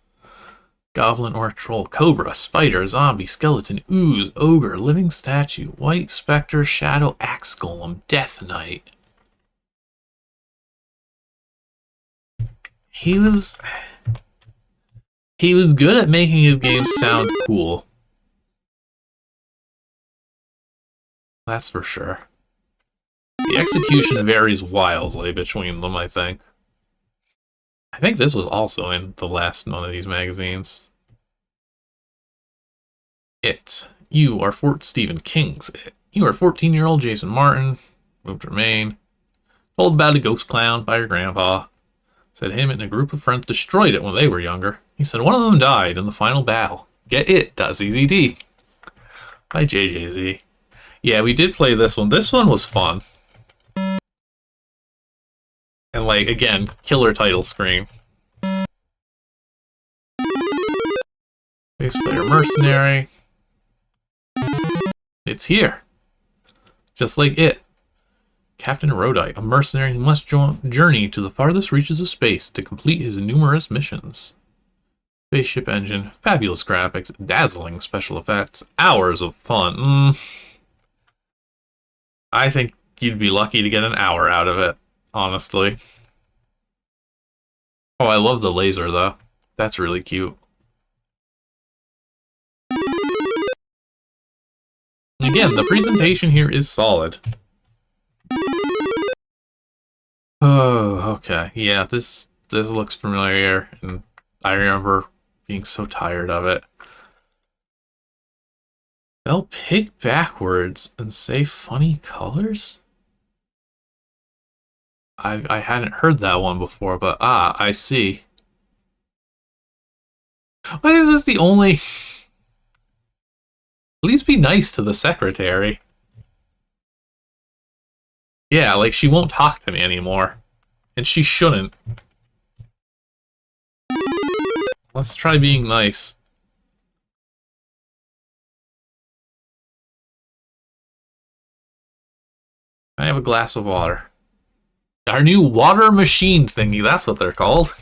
Goblin or troll, cobra, spider, zombie, skeleton, ooze, ogre, living statue, white specter, shadow, axe golem, death knight. He was good at making his games sound cool. That's for sure. The execution varies wildly between them, I think. I think this was also in the last one of these magazines. It. You are Stephen King's It. You are 14-year-old Jason Martin. Moved to Maine. Told about a ghost clown by your grandpa. Said him and a group of friends destroyed it when they were younger. He said one of them died in the final battle. Get it. ZZT. By JJZ. Yeah, we did play this one. This one was fun. And, like, again, killer title screen. Base player mercenary. It's here. Just like it. Captain Rhodite, a mercenary who must journey to the farthest reaches of space to complete his numerous missions. Spaceship engine, fabulous graphics, dazzling special effects, hours of fun. I think you'd be lucky to get an hour out of it. Honestly. Oh, I love the laser, though. That's really cute. Again, the presentation here is solid. Oh, okay. Yeah, this looks familiar, and I remember being so tired of it. Spell pig backwards and say funny colors? I hadn't heard that one before, but I see. Why is this the only... Please be nice to the secretary. Yeah, like she won't talk to me anymore. And she shouldn't. Let's try being nice. I have a glass of water. Our new water machine thingy, that's what they're called.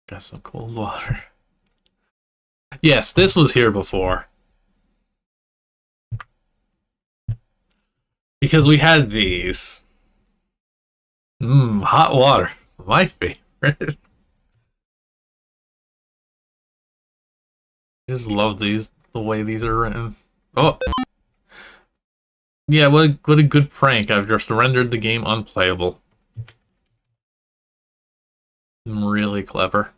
Got some cold water. Yes, this was here before. Because we had these. Hot water. My favorite. I just love these, the way these are written. Oh! Yeah, what a good prank. I've just rendered the game unplayable. Really clever.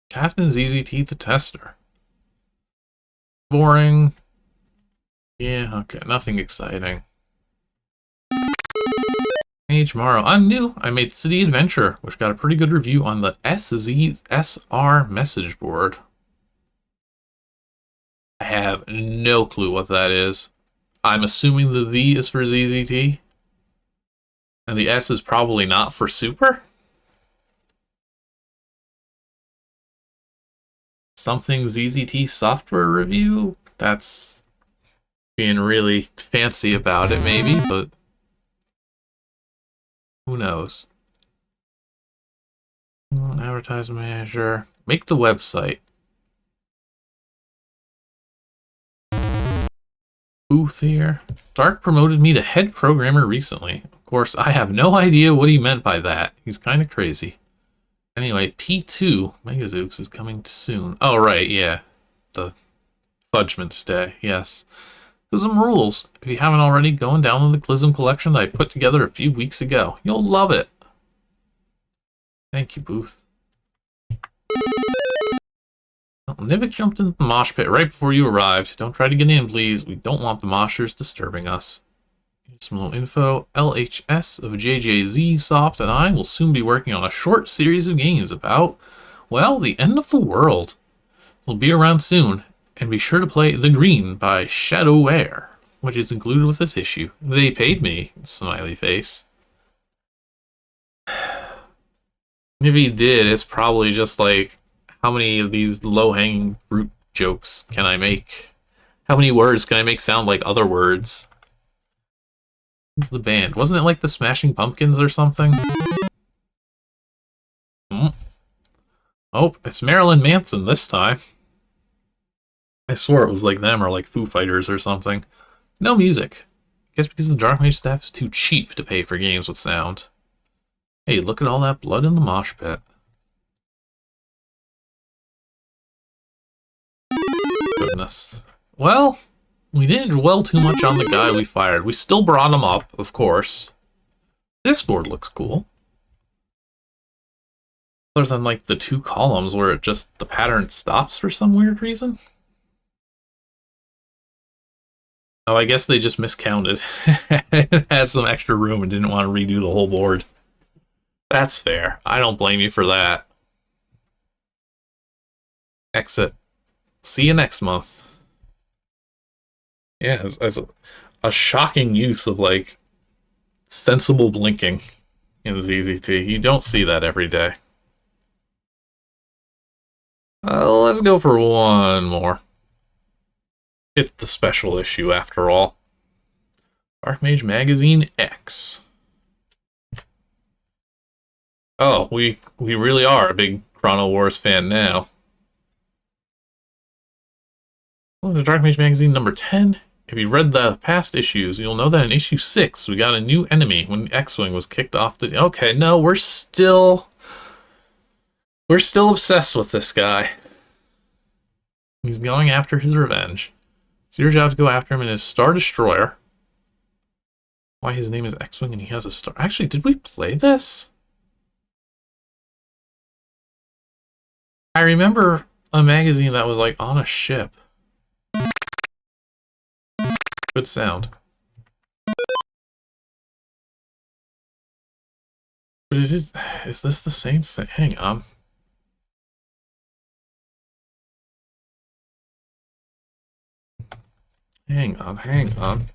Captain ZZT the Tester. Boring. Yeah, okay, nothing exciting. Hey, tomorrow. I'm new. I made City Adventure, which got a pretty good review on the SZSR message board. I have no clue what that is. I'm assuming the Z is for ZZT. And the S is probably not for Super? Something ZZT software review? That's being really fancy about it, maybe, but who knows? Advertising manager. Make the website. Booth here. Dark promoted me to head programmer recently. Of course, I have no idea what he meant by that. He's kind of crazy. Anyway, P2 Megazooks is coming soon. Oh, right, yeah. The Fudgment Day, yes. Clism rules. If you haven't already, go and download the Clism collection that I put together a few weeks ago. You'll love it. Thank you, Booth. Well, Nivik jumped in the mosh pit right before you arrived. Don't try to get in, please. We don't want the moshers disturbing us. Here's some little info. LHS of JJZ Soft and I will soon be working on a short series of games about, well, the end of the world. We'll be around soon, and be sure to play The Green by Shadowware, which is included with this issue. They paid me, smiley face. If he did, it's probably just like, how many of these low-hanging fruit jokes can I make? How many words can I make sound like other words? Who's the band? Wasn't it like the Smashing Pumpkins or something? Oh, it's Marilyn Manson this time. I swore it was like them or like Foo Fighters or something. No music. I guess because the DarkMage staff is too cheap to pay for games with sound. Hey, look at all that blood in the mosh pit. Goodness. Well, we didn't dwell too much on the guy we fired. We still brought him up, of course. This board looks cool. Other than like the two columns where it just the pattern stops for some weird reason. Oh, I guess they just miscounted. It had some extra room and didn't want to redo the whole board. That's fair. I don't blame you for that. Exit. See you next month. Yeah, it's a shocking use of, like, sensible blinking in ZZT. You don't see that every day. Let's go for one more. It's the special issue, after all. DarkMage Magazine X. Oh, we really are a big Chrono Wars fan now. Well, the DarkMage Magazine number 10. If you read the past issues, you'll know that in issue 6, we got a new enemy when X-Wing was kicked off the... Okay, no, we're still obsessed with this guy. He's going after his revenge. It's your job to go after him in his Star Destroyer. Why his name is X-Wing and he has a star... Actually, did we play this? I remember a magazine that was like on a ship. Good sound. But is this the same thing? Hang on. Hang on.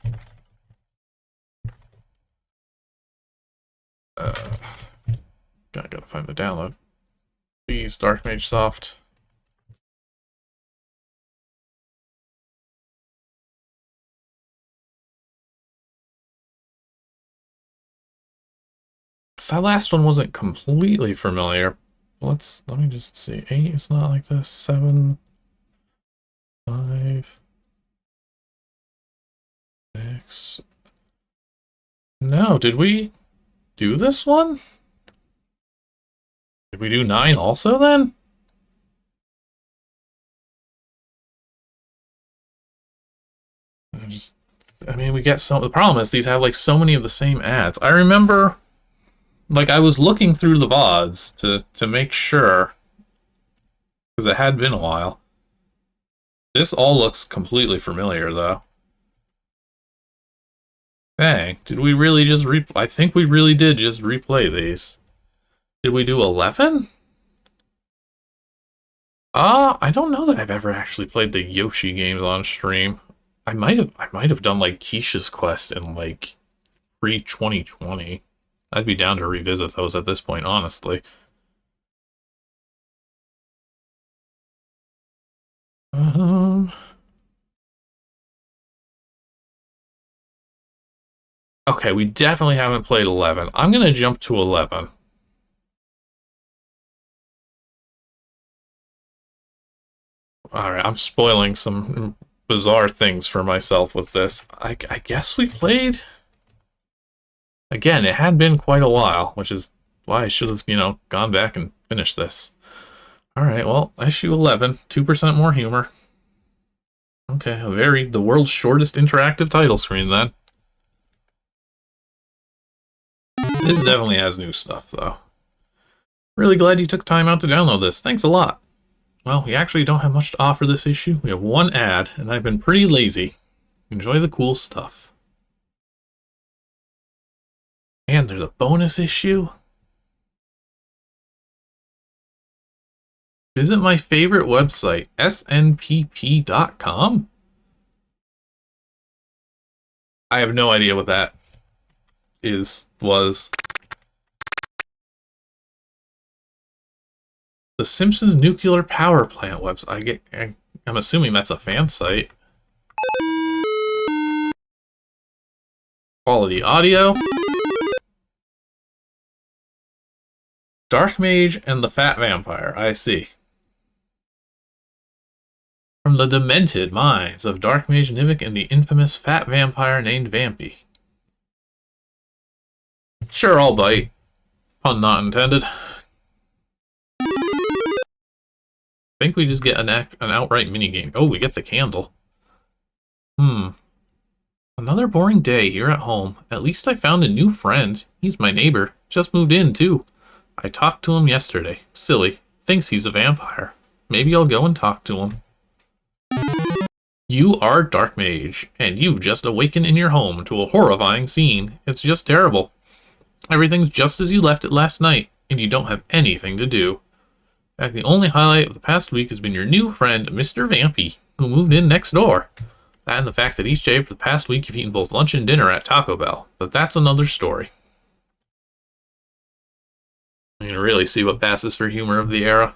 Gotta find the download. Please, DarkMage Soft. That last one wasn't completely familiar. Let me just see. 8, it's not like this. 7, 5, 6. No, did we do this one? Did we do 9 also then? I mean, we get so... The problem is these have like so many of the same ads. I remember... Like, I was looking through the VODs to make sure, because it had been a while. This all looks completely familiar, though. Dang, did we really just I think we really did just replay these. Did we do 11? I don't know that I've ever actually played the Yoshi games on stream. I might have done, like, Keisha's Quest in, like, pre-2020. I'd be down to revisit those at this point, honestly. Okay, we definitely haven't played 11. I'm going to jump to 11. Alright, I'm spoiling some bizarre things for myself with this. I guess we played... Again, it had been quite a while, which is why I should have, gone back and finished this. Alright, well, issue 11, 2% more humor. Okay, the world's shortest interactive title screen, then. This definitely has new stuff, though. Really glad you took time out to download this. Thanks a lot. Well, we actually don't have much to offer this issue. We have one ad, and I've been pretty lazy. Enjoy the cool stuff. And there's a bonus issue. Visit my favorite website, snpp.com. I have no idea what that was. The Simpsons nuclear power plant website. I'm assuming that's a fan site. Quality audio. DarkMage and the Fat Vampire. I see. From the demented minds of DarkMage Nivik and the infamous Fat Vampire named Vampy. Sure, I'll bite. Pun not intended. I think we just get an outright minigame. Oh, we get the candle. Another boring day here at home. At least I found a new friend. He's my neighbor. Just moved in, too. I talked to him yesterday. Silly. Thinks he's a vampire. Maybe I'll go and talk to him. You are DarkMage, and you've just awakened in your home to a horrifying scene. It's just terrible. Everything's just as you left it last night, and you don't have anything to do. In fact, the only highlight of the past week has been your new friend, Mr. Vampy, who moved in next door. That and the fact that each day for the past week you've eaten both lunch and dinner at Taco Bell. But that's another story. You can really see what passes for humor of the era.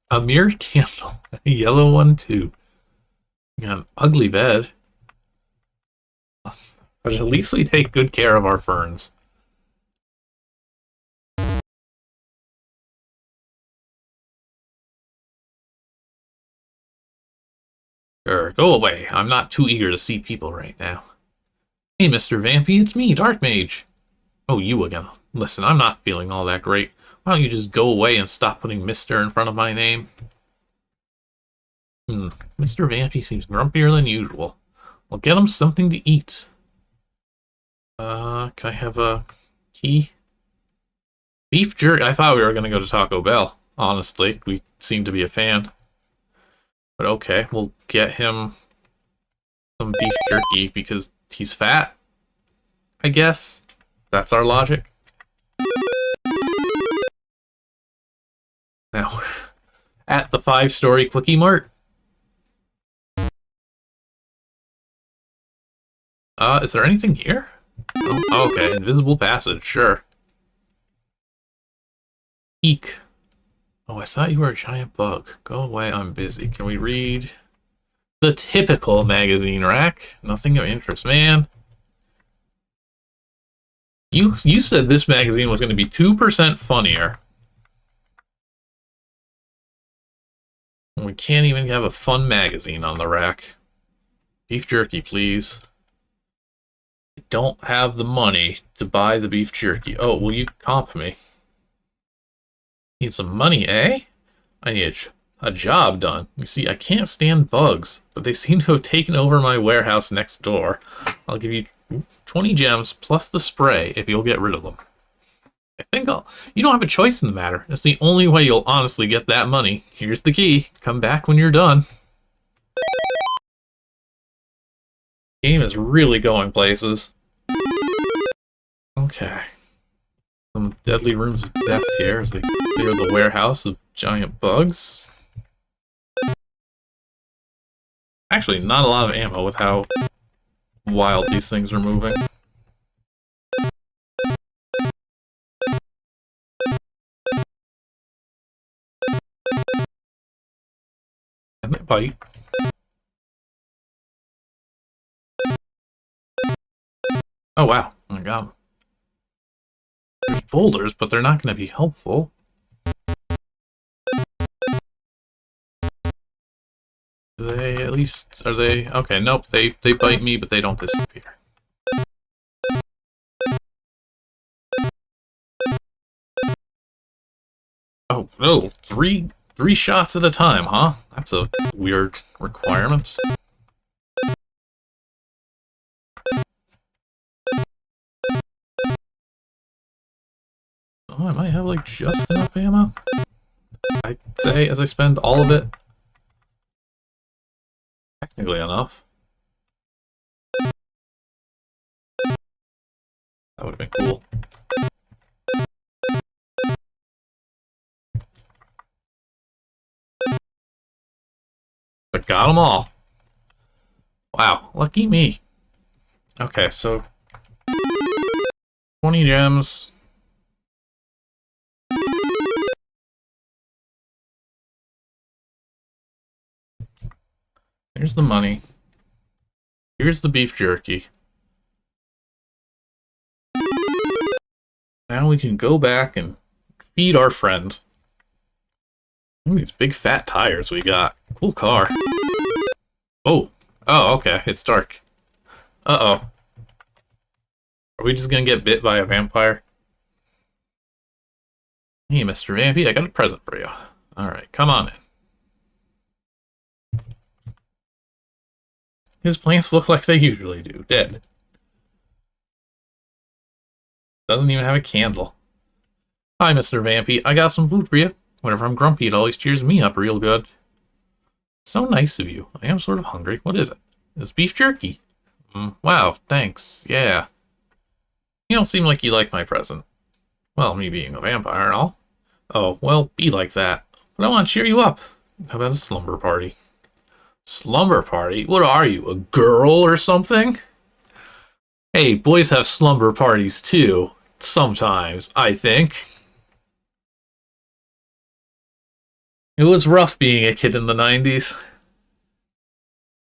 A mere candle. A yellow one, too. You got an ugly bed. But at least we take good care of our ferns. Sure, go away. I'm not too eager to see people right now. Hey, Mr. Vampy, it's me, DarkMage. Oh, you again. Listen, I'm not feeling all that great. Why don't you just go away and stop putting Mr. in front of my name? Mr. Vampy seems grumpier than usual. I'll get him something to eat. Can I have a key? Beef jerky. I thought we were going to go to Taco Bell, honestly. We seem to be a fan. But okay, we'll get him some beef jerky because he's fat, I guess. That's our logic. Now, at the 5-story Quickie Mart. Is there anything here? Oh, okay, invisible passage, sure. Eek. Oh, I thought you were a giant bug. Go away, I'm busy. Can we read the typical magazine rack? Nothing of interest, man. You said this magazine was going to be 2% funnier. We can't even have a fun magazine on the rack. Beef jerky, please. I don't have the money to buy the beef jerky. Oh, will you comp me? Need some money, eh? I need a job done. You see, I can't stand bugs, but they seem to have taken over my warehouse next door. I'll give you 20 gems plus the spray if you'll get rid of them. I think you don't have a choice in the matter. It's the only way you'll honestly get that money. Here's the key. Come back when you're done. Game is really going places. Okay. Some deadly rooms of death here as we clear the warehouse of giant bugs. Actually, not a lot of ammo with how wild these things are moving. And they bite. Oh wow, oh my god. There's boulders, but they're not going to be helpful. Do they at least... Are they... Okay, nope, they bite me, but they don't disappear. Oh, no, three shots at a time, huh? That's a weird requirement. Oh, I might have, like, just enough ammo. I'd say, as I spend all of it. Technically enough. That would have been cool. But got them all. Wow, lucky me. Okay, so 20 gems. Here's the money. Here's the beef jerky. Now we can go back and feed our friend. Look at these big fat tires we got. Cool car. Oh. Oh, okay. It's dark. Uh-oh. Are we just gonna get bit by a vampire? Hey, Mr. Vampy, I got a present for you. Alright, come on in. His plants look like they usually do. Dead. Doesn't even have a candle. Hi, Mr. Vampy. I got some food for you. Whenever I'm grumpy, it always cheers me up real good. So nice of you. I am sort of hungry. What is it? It's beef jerky. Wow, thanks. Yeah. You don't seem like you like my present. Well, me being a vampire and all. Oh, well, be like that. But I want to cheer you up. How about a slumber party? Slumber party? What are you, a girl or something? Hey, boys have slumber parties too. Sometimes, I think. It was rough being a kid in the 90s.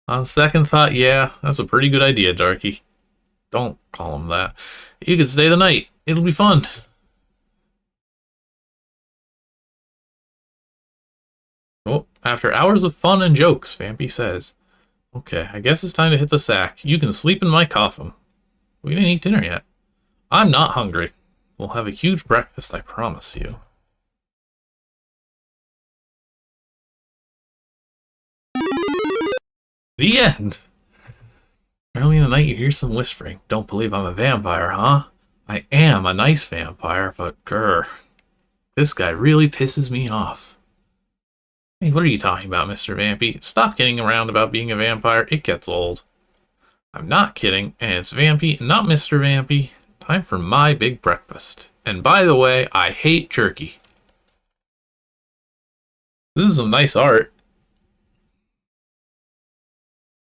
On second thought, yeah, that's a pretty good idea, Darky. Don't call him that. You could stay the night. It'll be fun. Oh, after hours of fun and jokes, Vampy says. Okay, I guess it's time to hit the sack. You can sleep in my coffin. We didn't eat dinner yet. I'm not hungry. We'll have a huge breakfast, I promise you. The end! Early in the night you hear some whispering. Don't believe I'm a vampire, huh? I am a nice vampire, but grr. This guy really pisses me off. Hey, what are you talking about, Mr. Vampy? Stop getting around about being a vampire. It gets old. I'm not kidding, and it's Vampy, not Mr. Vampy. Time for my big breakfast. And by the way, I hate jerky. This is some nice art.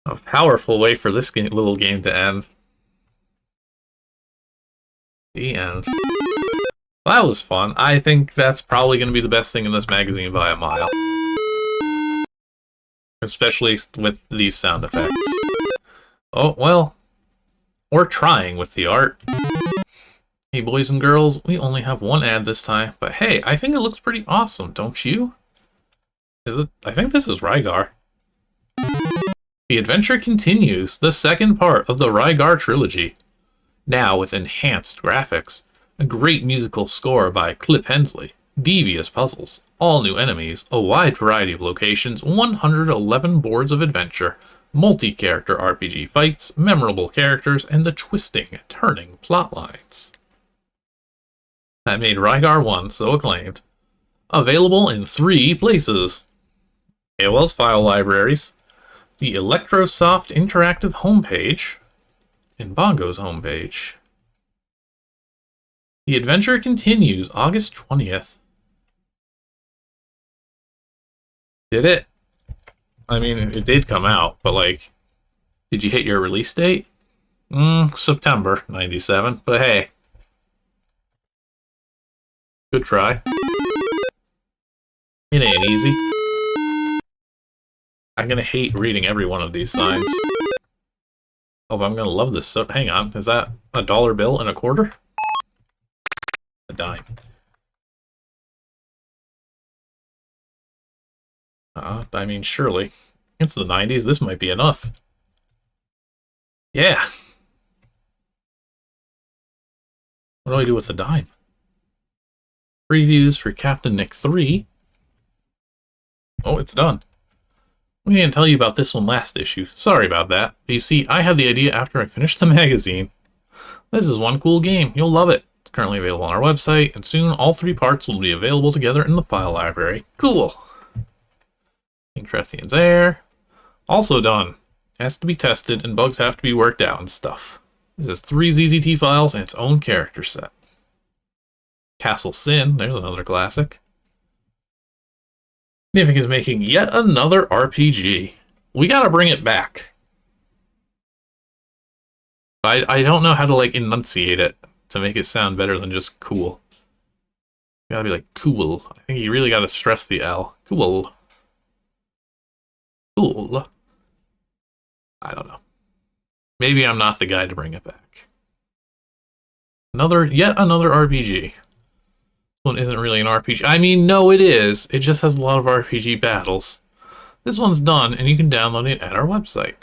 A powerful way for this little game to end. The end. Well, that was fun. I think that's probably going to be the best thing in this magazine by a mile. Especially with these sound effects. Oh, well. We're trying with the art. Hey, boys and girls, we only have one ad this time. But hey, I think it looks pretty awesome, don't you? Is it? I think this is Rygar. The adventure continues, the second part of the Rygar trilogy. Now with enhanced graphics, a great musical score by Cliff Hensley, devious puzzles, all new enemies, a wide variety of locations, 111 boards of adventure, multi-character RPG fights, memorable characters, and the twisting, turning plot lines. That made Rygar 1 so acclaimed. Available in 3 places. AOL's file libraries, the Electrosoft interactive homepage, and Bongo's homepage. The adventure continues August 20th. Did it? I mean, it did come out, but like, did you hit your release date? September 97, but hey. Good try. It ain't easy. I'm gonna hate reading every one of these signs. Oh, but I'm gonna love this. So, hang on, is that a dollar bill and a quarter? A dime. I mean, surely. It's the 90s, this might be enough. Yeah! What do I do with the dime? Previews for Captain Nick 3. Oh, it's done. We didn't tell you about this one last issue. Sorry about that. But you see, I had the idea after I finished the magazine. This is one cool game. You'll love it. It's currently available on our website, and soon all 3 parts will be available together in the file library. Cool! Interesting there. Also done. Has to be tested, and bugs have to be worked out and stuff. This has 3 ZZT files and its own character set. Castle Sin, there's another classic. Nivik is making yet another RPG. We gotta bring it back. I don't know how to, like, enunciate it to make it sound better than just cool. You gotta be like, cool. I think you really gotta stress the L. Cool. Cool. I don't know. Maybe I'm not the guy to bring it back. Yet another RPG. This one isn't really an RPG. I mean, no, it is. It just has a lot of RPG battles. This one's done, and you can download it at our website.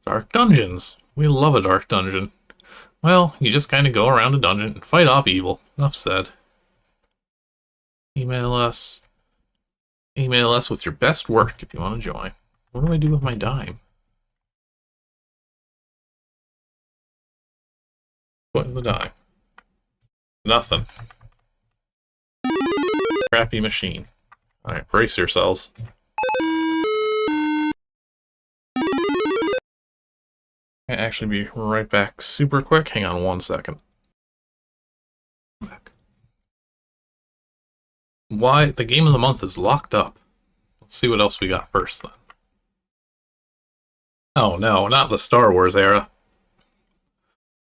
Dark Dungeons. We love a dark dungeon. Well, you just kind of go around a dungeon and fight off evil. Enough said. Email us. Email us with your best work if you want to join. What do I do with my dime? What in the dime? Nothing. Crappy machine. Alright, brace yourselves. I'll actually be right back super quick. Hang on 1 second. Back. Why? The game of the month is locked up. Let's see what else we got first then. Oh no, not the Star Wars era.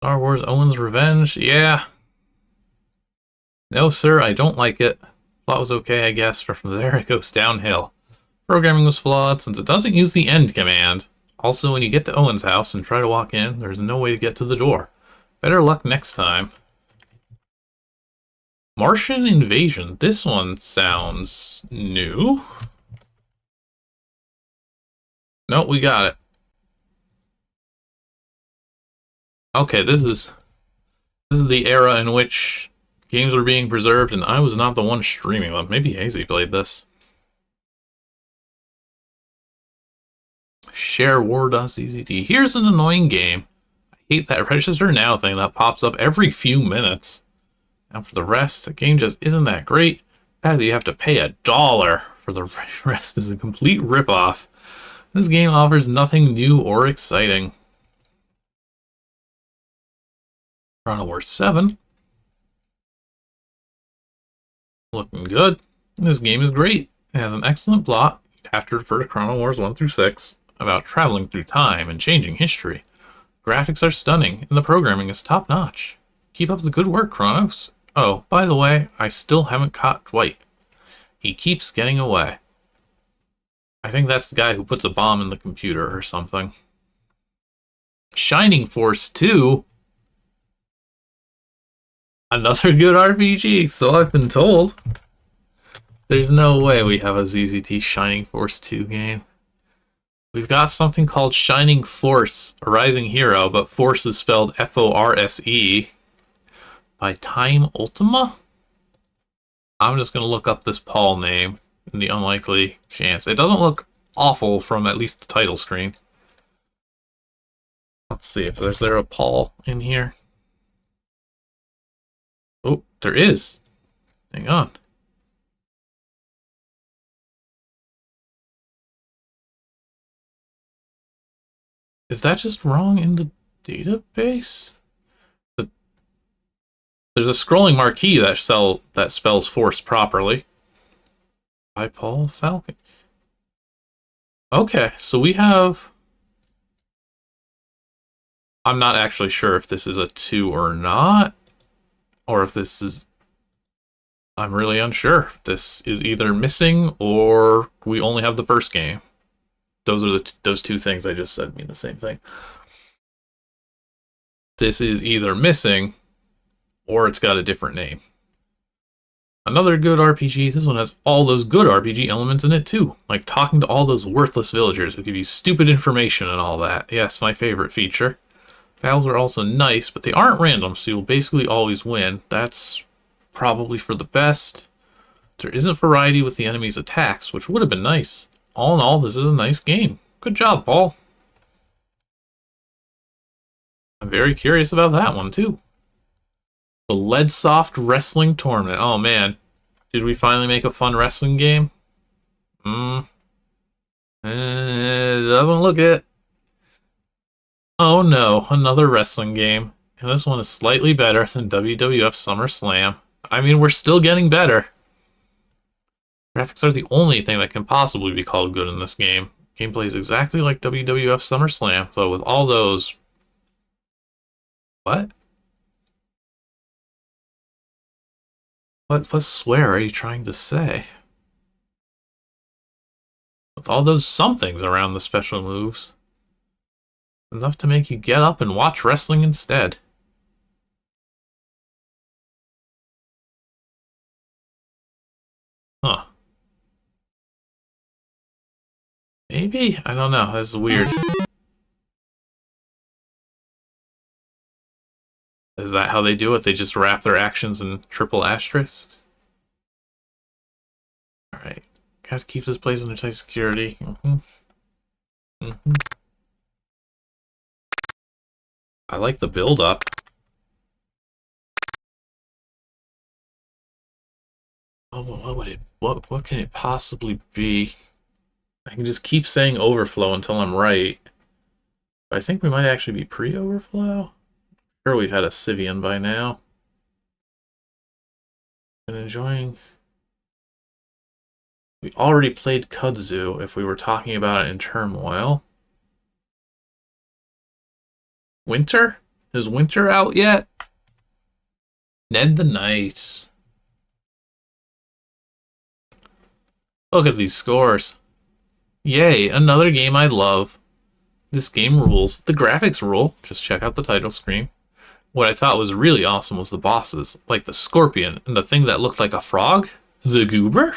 Star Wars Owen's Revenge? Yeah. No sir, I don't like it. Plot was okay, I guess, but from there it goes downhill. Programming was flawed since it doesn't use the end command. Also, when you get to Owen's house and try to walk in, there's no way to get to the door. Better luck next time. Martian Invasion. This one sounds new. Nope, we got it. Okay, this is the era in which games were being preserved, and I was not the one streaming them. Maybe Hazy played this. Share war.ZZT. Here's an annoying game. I hate that register now thing that pops up every few minutes. Now for the rest, the game just isn't that great. The fact that you have to pay $1 for the rest is a complete ripoff. This game offers nothing new or exciting. Chrono Wars 7. Looking good. This game is great. It has an excellent plot. You have to refer to Chrono Wars 1 through 6. About traveling through time and changing history. Graphics are stunning, and the programming is top-notch. Keep up the good work, Chronos. Oh, by the way, I still haven't caught Dwight. He keeps getting away. I think that's the guy who puts a bomb in the computer or something. Shining Force 2? Another good RPG, so I've been told. There's no way we have a ZZT Shining Force 2 game. We've got something called Shining Force, a Rising Hero, but Force is spelled F-O-R-S-E. By Time Ultima? I'm just going to look up this Paul name in the unlikely chance. It doesn't look awful from at least the title screen. Let's see if there's a Paul in here. Oh, there is. Hang on. Is that just wrong in the database? There's a scrolling marquee that spells force properly. By Paul Falcon. Okay, so we have... I'm not actually sure if this is a 2 or not. Or if this is... I'm really unsure. This is either missing or we only have the first game. Those are those two things I just said mean the same thing. This is either missing or it's got a different name. Another good RPG. This one has all those good RPG elements in it too. Like talking to all those worthless villagers who give you stupid information and all that. Yes, my favorite feature. Battles are also nice, but they aren't random, so you'll basically always win. That's probably for the best. There isn't variety with the enemy's attacks, which would have been nice. All in all, this is a nice game. Good job, Paul. I'm very curious about that one, too. The Leadsoft Wrestling Tournament. Oh man, did we finally make a fun wrestling game? Doesn't look it. Oh no, another wrestling game. And this one is slightly better than WWF SummerSlam. I mean, we're still getting better. Graphics are the only thing that can possibly be called good in this game. Gameplay is exactly like WWF SummerSlam, though with all those... What? What swear are you trying to say? With all those somethings around the special moves. Enough to make you get up and watch wrestling instead. Huh. Maybe? I don't know. That's weird. Is that how they do it? They just wrap their actions in triple asterisks? Alright. Gotta keep this place under tight security. I like the build-up. Oh, what can it possibly be? I can just keep saying overflow until I'm right. But I think we might actually be pre-overflow. Sure, we've had a Civian by now. Been enjoying... We already played Kudzu if we were talking about it in turmoil. Winter? Is Winter out yet? Ned the Knight. Look at these scores. Yay, another game I love. This game rules. The graphics rule. Just check out the title screen. What I thought was really awesome was the bosses, like the scorpion and the thing that looked like a frog. The goober?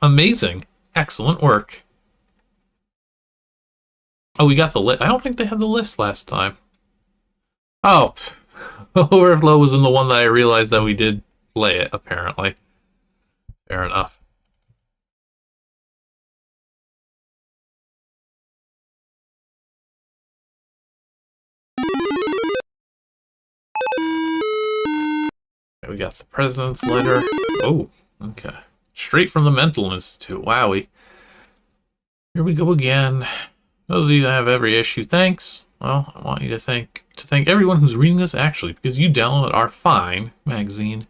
Amazing. Excellent work. Oh, we got the list. I don't think they had the list last time. Oh, Overflow was in the one that I realized that we did play it, apparently. Fair enough. We got the President's Letter. Oh, okay. Straight from the Mental Institute. Wowie. Here we go again. Those of you that have every issue, thanks. Well, I want you to thank everyone who's reading this actually, because you download our fine magazine.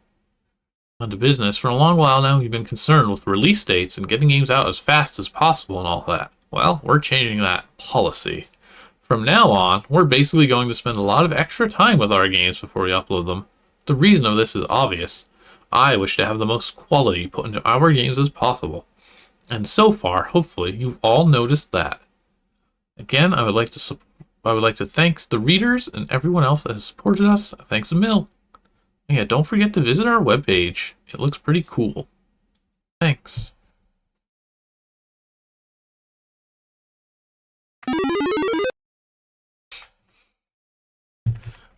On to business. For a long while now, you've been concerned with release dates and getting games out as fast as possible and all that. Well, we're changing that policy. From now on, we're basically going to spend a lot of extra time with our games before we upload them. The reason of this is obvious. I wish to have the most quality put into our games as possible. And so far, hopefully, you've all noticed that. Again, I would like to thank the readers and everyone else that has supported us. Thanks a mil. And yeah, don't forget to visit our webpage. It looks pretty cool. Thanks.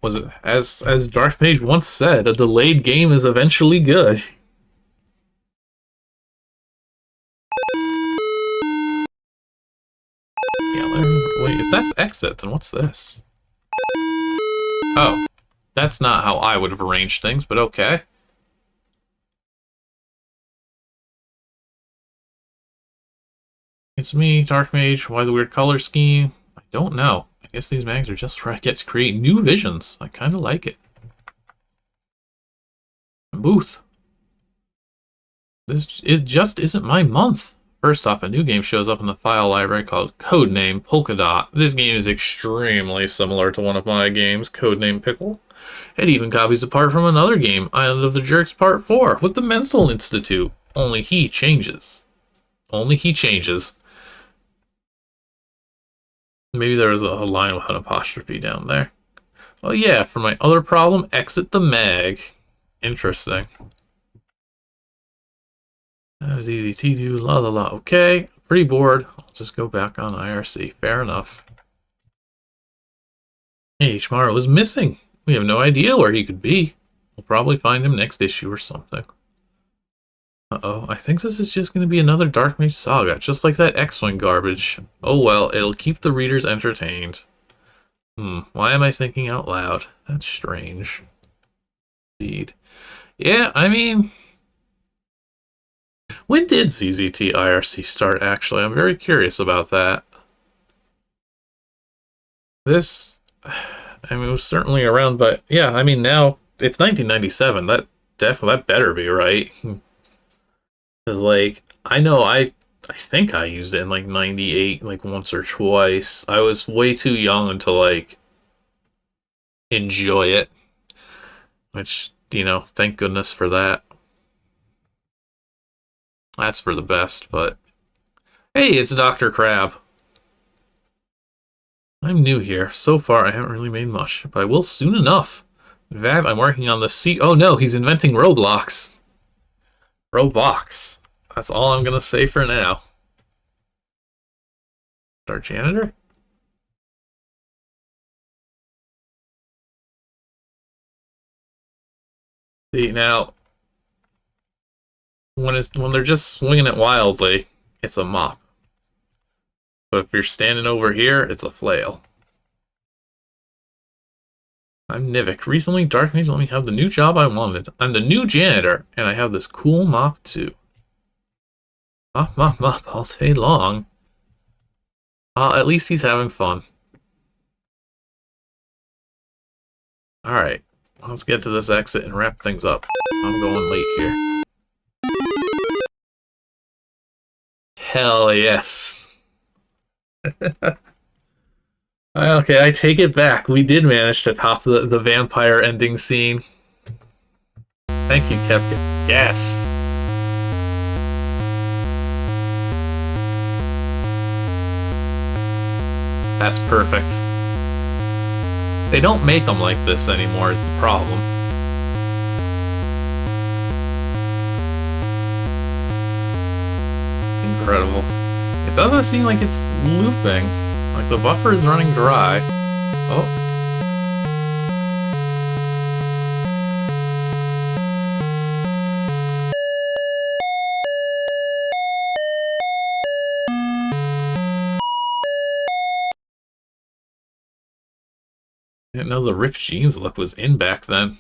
Was it as DarkMage once said, a delayed game is eventually good. Wait, if that's exit, then what's this? Oh, that's not how I would have arranged things, but okay. It's me, DarkMage. Why the weird color scheme? I don't know. I guess these mags are just where I get to create new visions. I kind of like it. Booth. This just isn't my month. First off, a new game shows up in the file library called Codename Polka Dot. This game is extremely similar to one of my games, Codename Pickle. It even copies apart from another game, Island of the Jerks Part 4, with the Mental Institute. Only he changes. Only he changes. Maybe there was a line with an apostrophe down there. Oh yeah, for my other problem, exit the mag. Interesting. That was ZZT do, la la la. Okay, pretty bored. I'll just go back on IRC. Fair enough. Hey, Shmaru is missing. We have no idea where he could be. We'll probably find him next issue or something. Uh-oh, I think this is just going to be another DarkMage saga, just like that X-Wing garbage. Oh well, it'll keep the readers entertained. Why am I thinking out loud? That's strange. Indeed. Yeah, I mean, when did ZZT IRC start, actually? I'm very curious about that. This, I mean, it was certainly around, but yeah, I mean, now it's 1997. That better be right. Because, like, I know I think I used it in, like, 98, like, once or twice. I was way too young to, like, enjoy it. Which, you know, thank goodness for that. That's for the best, but... Hey, it's Dr. Crab. I'm new here. So far, I haven't really made much, but I will soon enough. In fact, I'm working on the Oh no, he's inventing Roblox. Roblox. That's all I'm gonna say for now. Our janitor? See, now, when they're just swinging it wildly, it's a mop. But if you're standing over here, it's a flail. I'm Nivik. Recently, DarkMage let me have the new job I wanted. I'm the new janitor, and I have this cool mop too. Mop, mop, mop all day long. At least he's having fun. Alright, let's get to this exit and wrap things up. I'm going late here. Hell yes. Okay, I take it back. We did manage to top the vampire ending scene. Thank you, Kepka. Yes! That's perfect. They don't make them like this anymore is the problem. Incredible. It doesn't seem like it's looping. Like the buffer is running dry. Oh. I didn't know the ripped jeans look was in back then.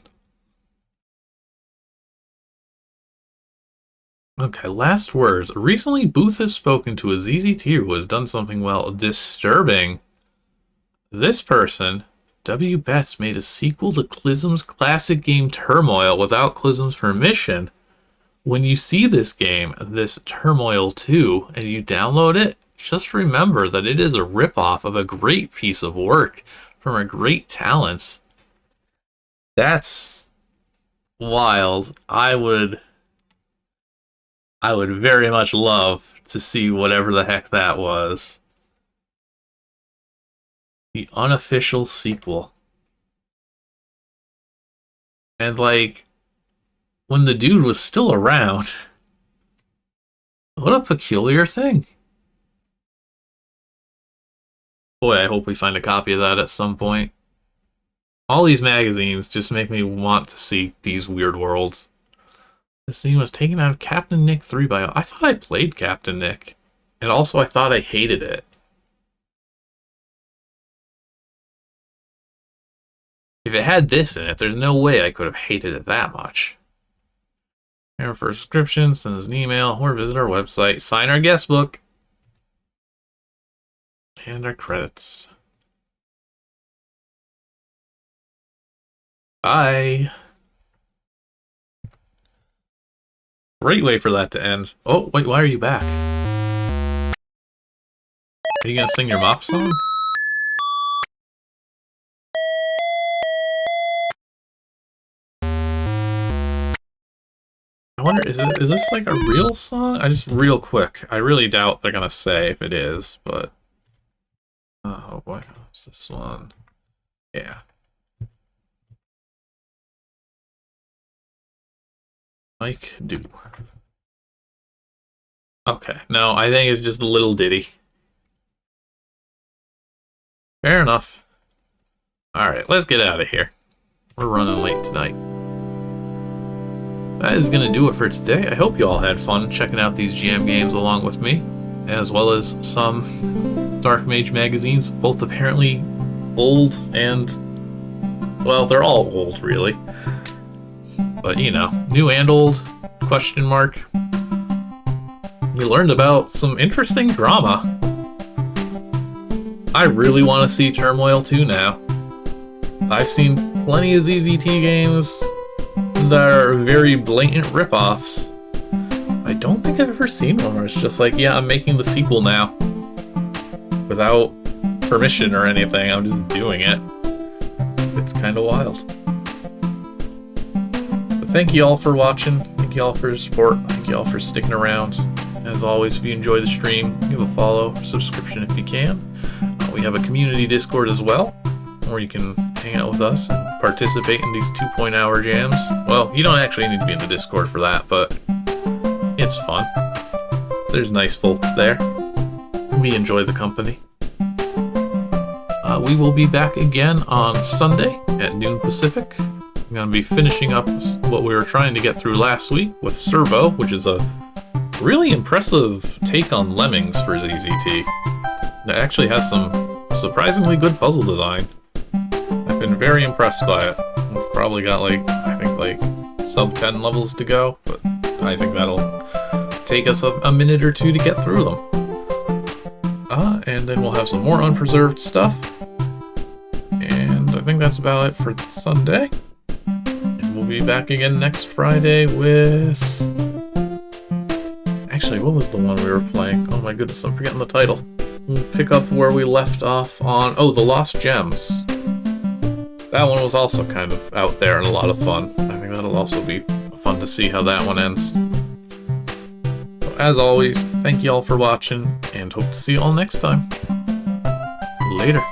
Okay, last words. Recently, Booth has spoken to a ZZT who has done something, well, disturbing. This person, W. Betts, made a sequel to Clism's classic game Turmoil without Clism's permission. When you see this game, this Turmoil 2, and you download it, just remember that it is a ripoff of a great piece of work from a great talent. That's wild. I would very much love to see whatever the heck that was. The unofficial sequel. And, like, when the dude was still around, what a peculiar thing. Boy, I hope we find a copy of that at some point. All these magazines just make me want to see these weird worlds. The scene was taken out of Captain Nick 3 by... I thought I played Captain Nick. And also I thought I hated it. If it had this in it, there's no way I could have hated it that much. Here for a subscription, send us an email, or visit our website, sign our guest book. And our credits. Bye. Great way for that to end. Oh, wait, why are you back? Are you gonna sing your mop song? I wonder, is this like a real song? Real quick, I really doubt they're gonna say if it is, but... Oh boy, what's this one? Yeah. Mike Do. Okay, no, I think it's just a little ditty. Fair enough. Alright, let's get out of here. We're running late tonight. That is going to do it for today. I hope you all had fun checking out these jam games along with me, as well as some DarkMage magazines, both apparently old and, well, they're all old, really. But, you know, new and old, question mark. We learned about some interesting drama. I really want to see Turmoil 2 now. I've seen plenty of ZZT games that are very blatant ripoffs. I don't think I've ever seen one where it's just like, yeah, I'm making the sequel now. Without permission or anything, I'm just doing it. It's kind of wild. But thank you all for watching. Thank you all for your support. Thank you all for sticking around. As always, if you enjoy the stream, give a follow, subscription if you can. We have a community Discord as well, where you can hang out with us and participate in these 2-point-hour jams. Well, you don't actually need to be in the Discord for that, but it's fun. There's nice folks there. We enjoy the company. We will be back again on Sunday at noon Pacific. I'm going to be finishing up what we were trying to get through last week with Servo, which is a really impressive take on Lemmings for ZZT. That actually has some surprisingly good puzzle design. I've been very impressed by it. We've probably got I think sub 10 levels to go, but I think that'll take us a minute or two to get through them. And then we'll have some more unpreserved stuff. And I think that's about it for Sunday. And we'll be back again next Friday with... Actually, what was the one we were playing? Oh my goodness, I'm forgetting the title. We'll pick up where we left off on... Oh, The Lost Gems. That one was also kind of out there and a lot of fun. I think that'll also be fun to see how that one ends. So, as always, thank you all for watching, and hope to see you all next time. Later.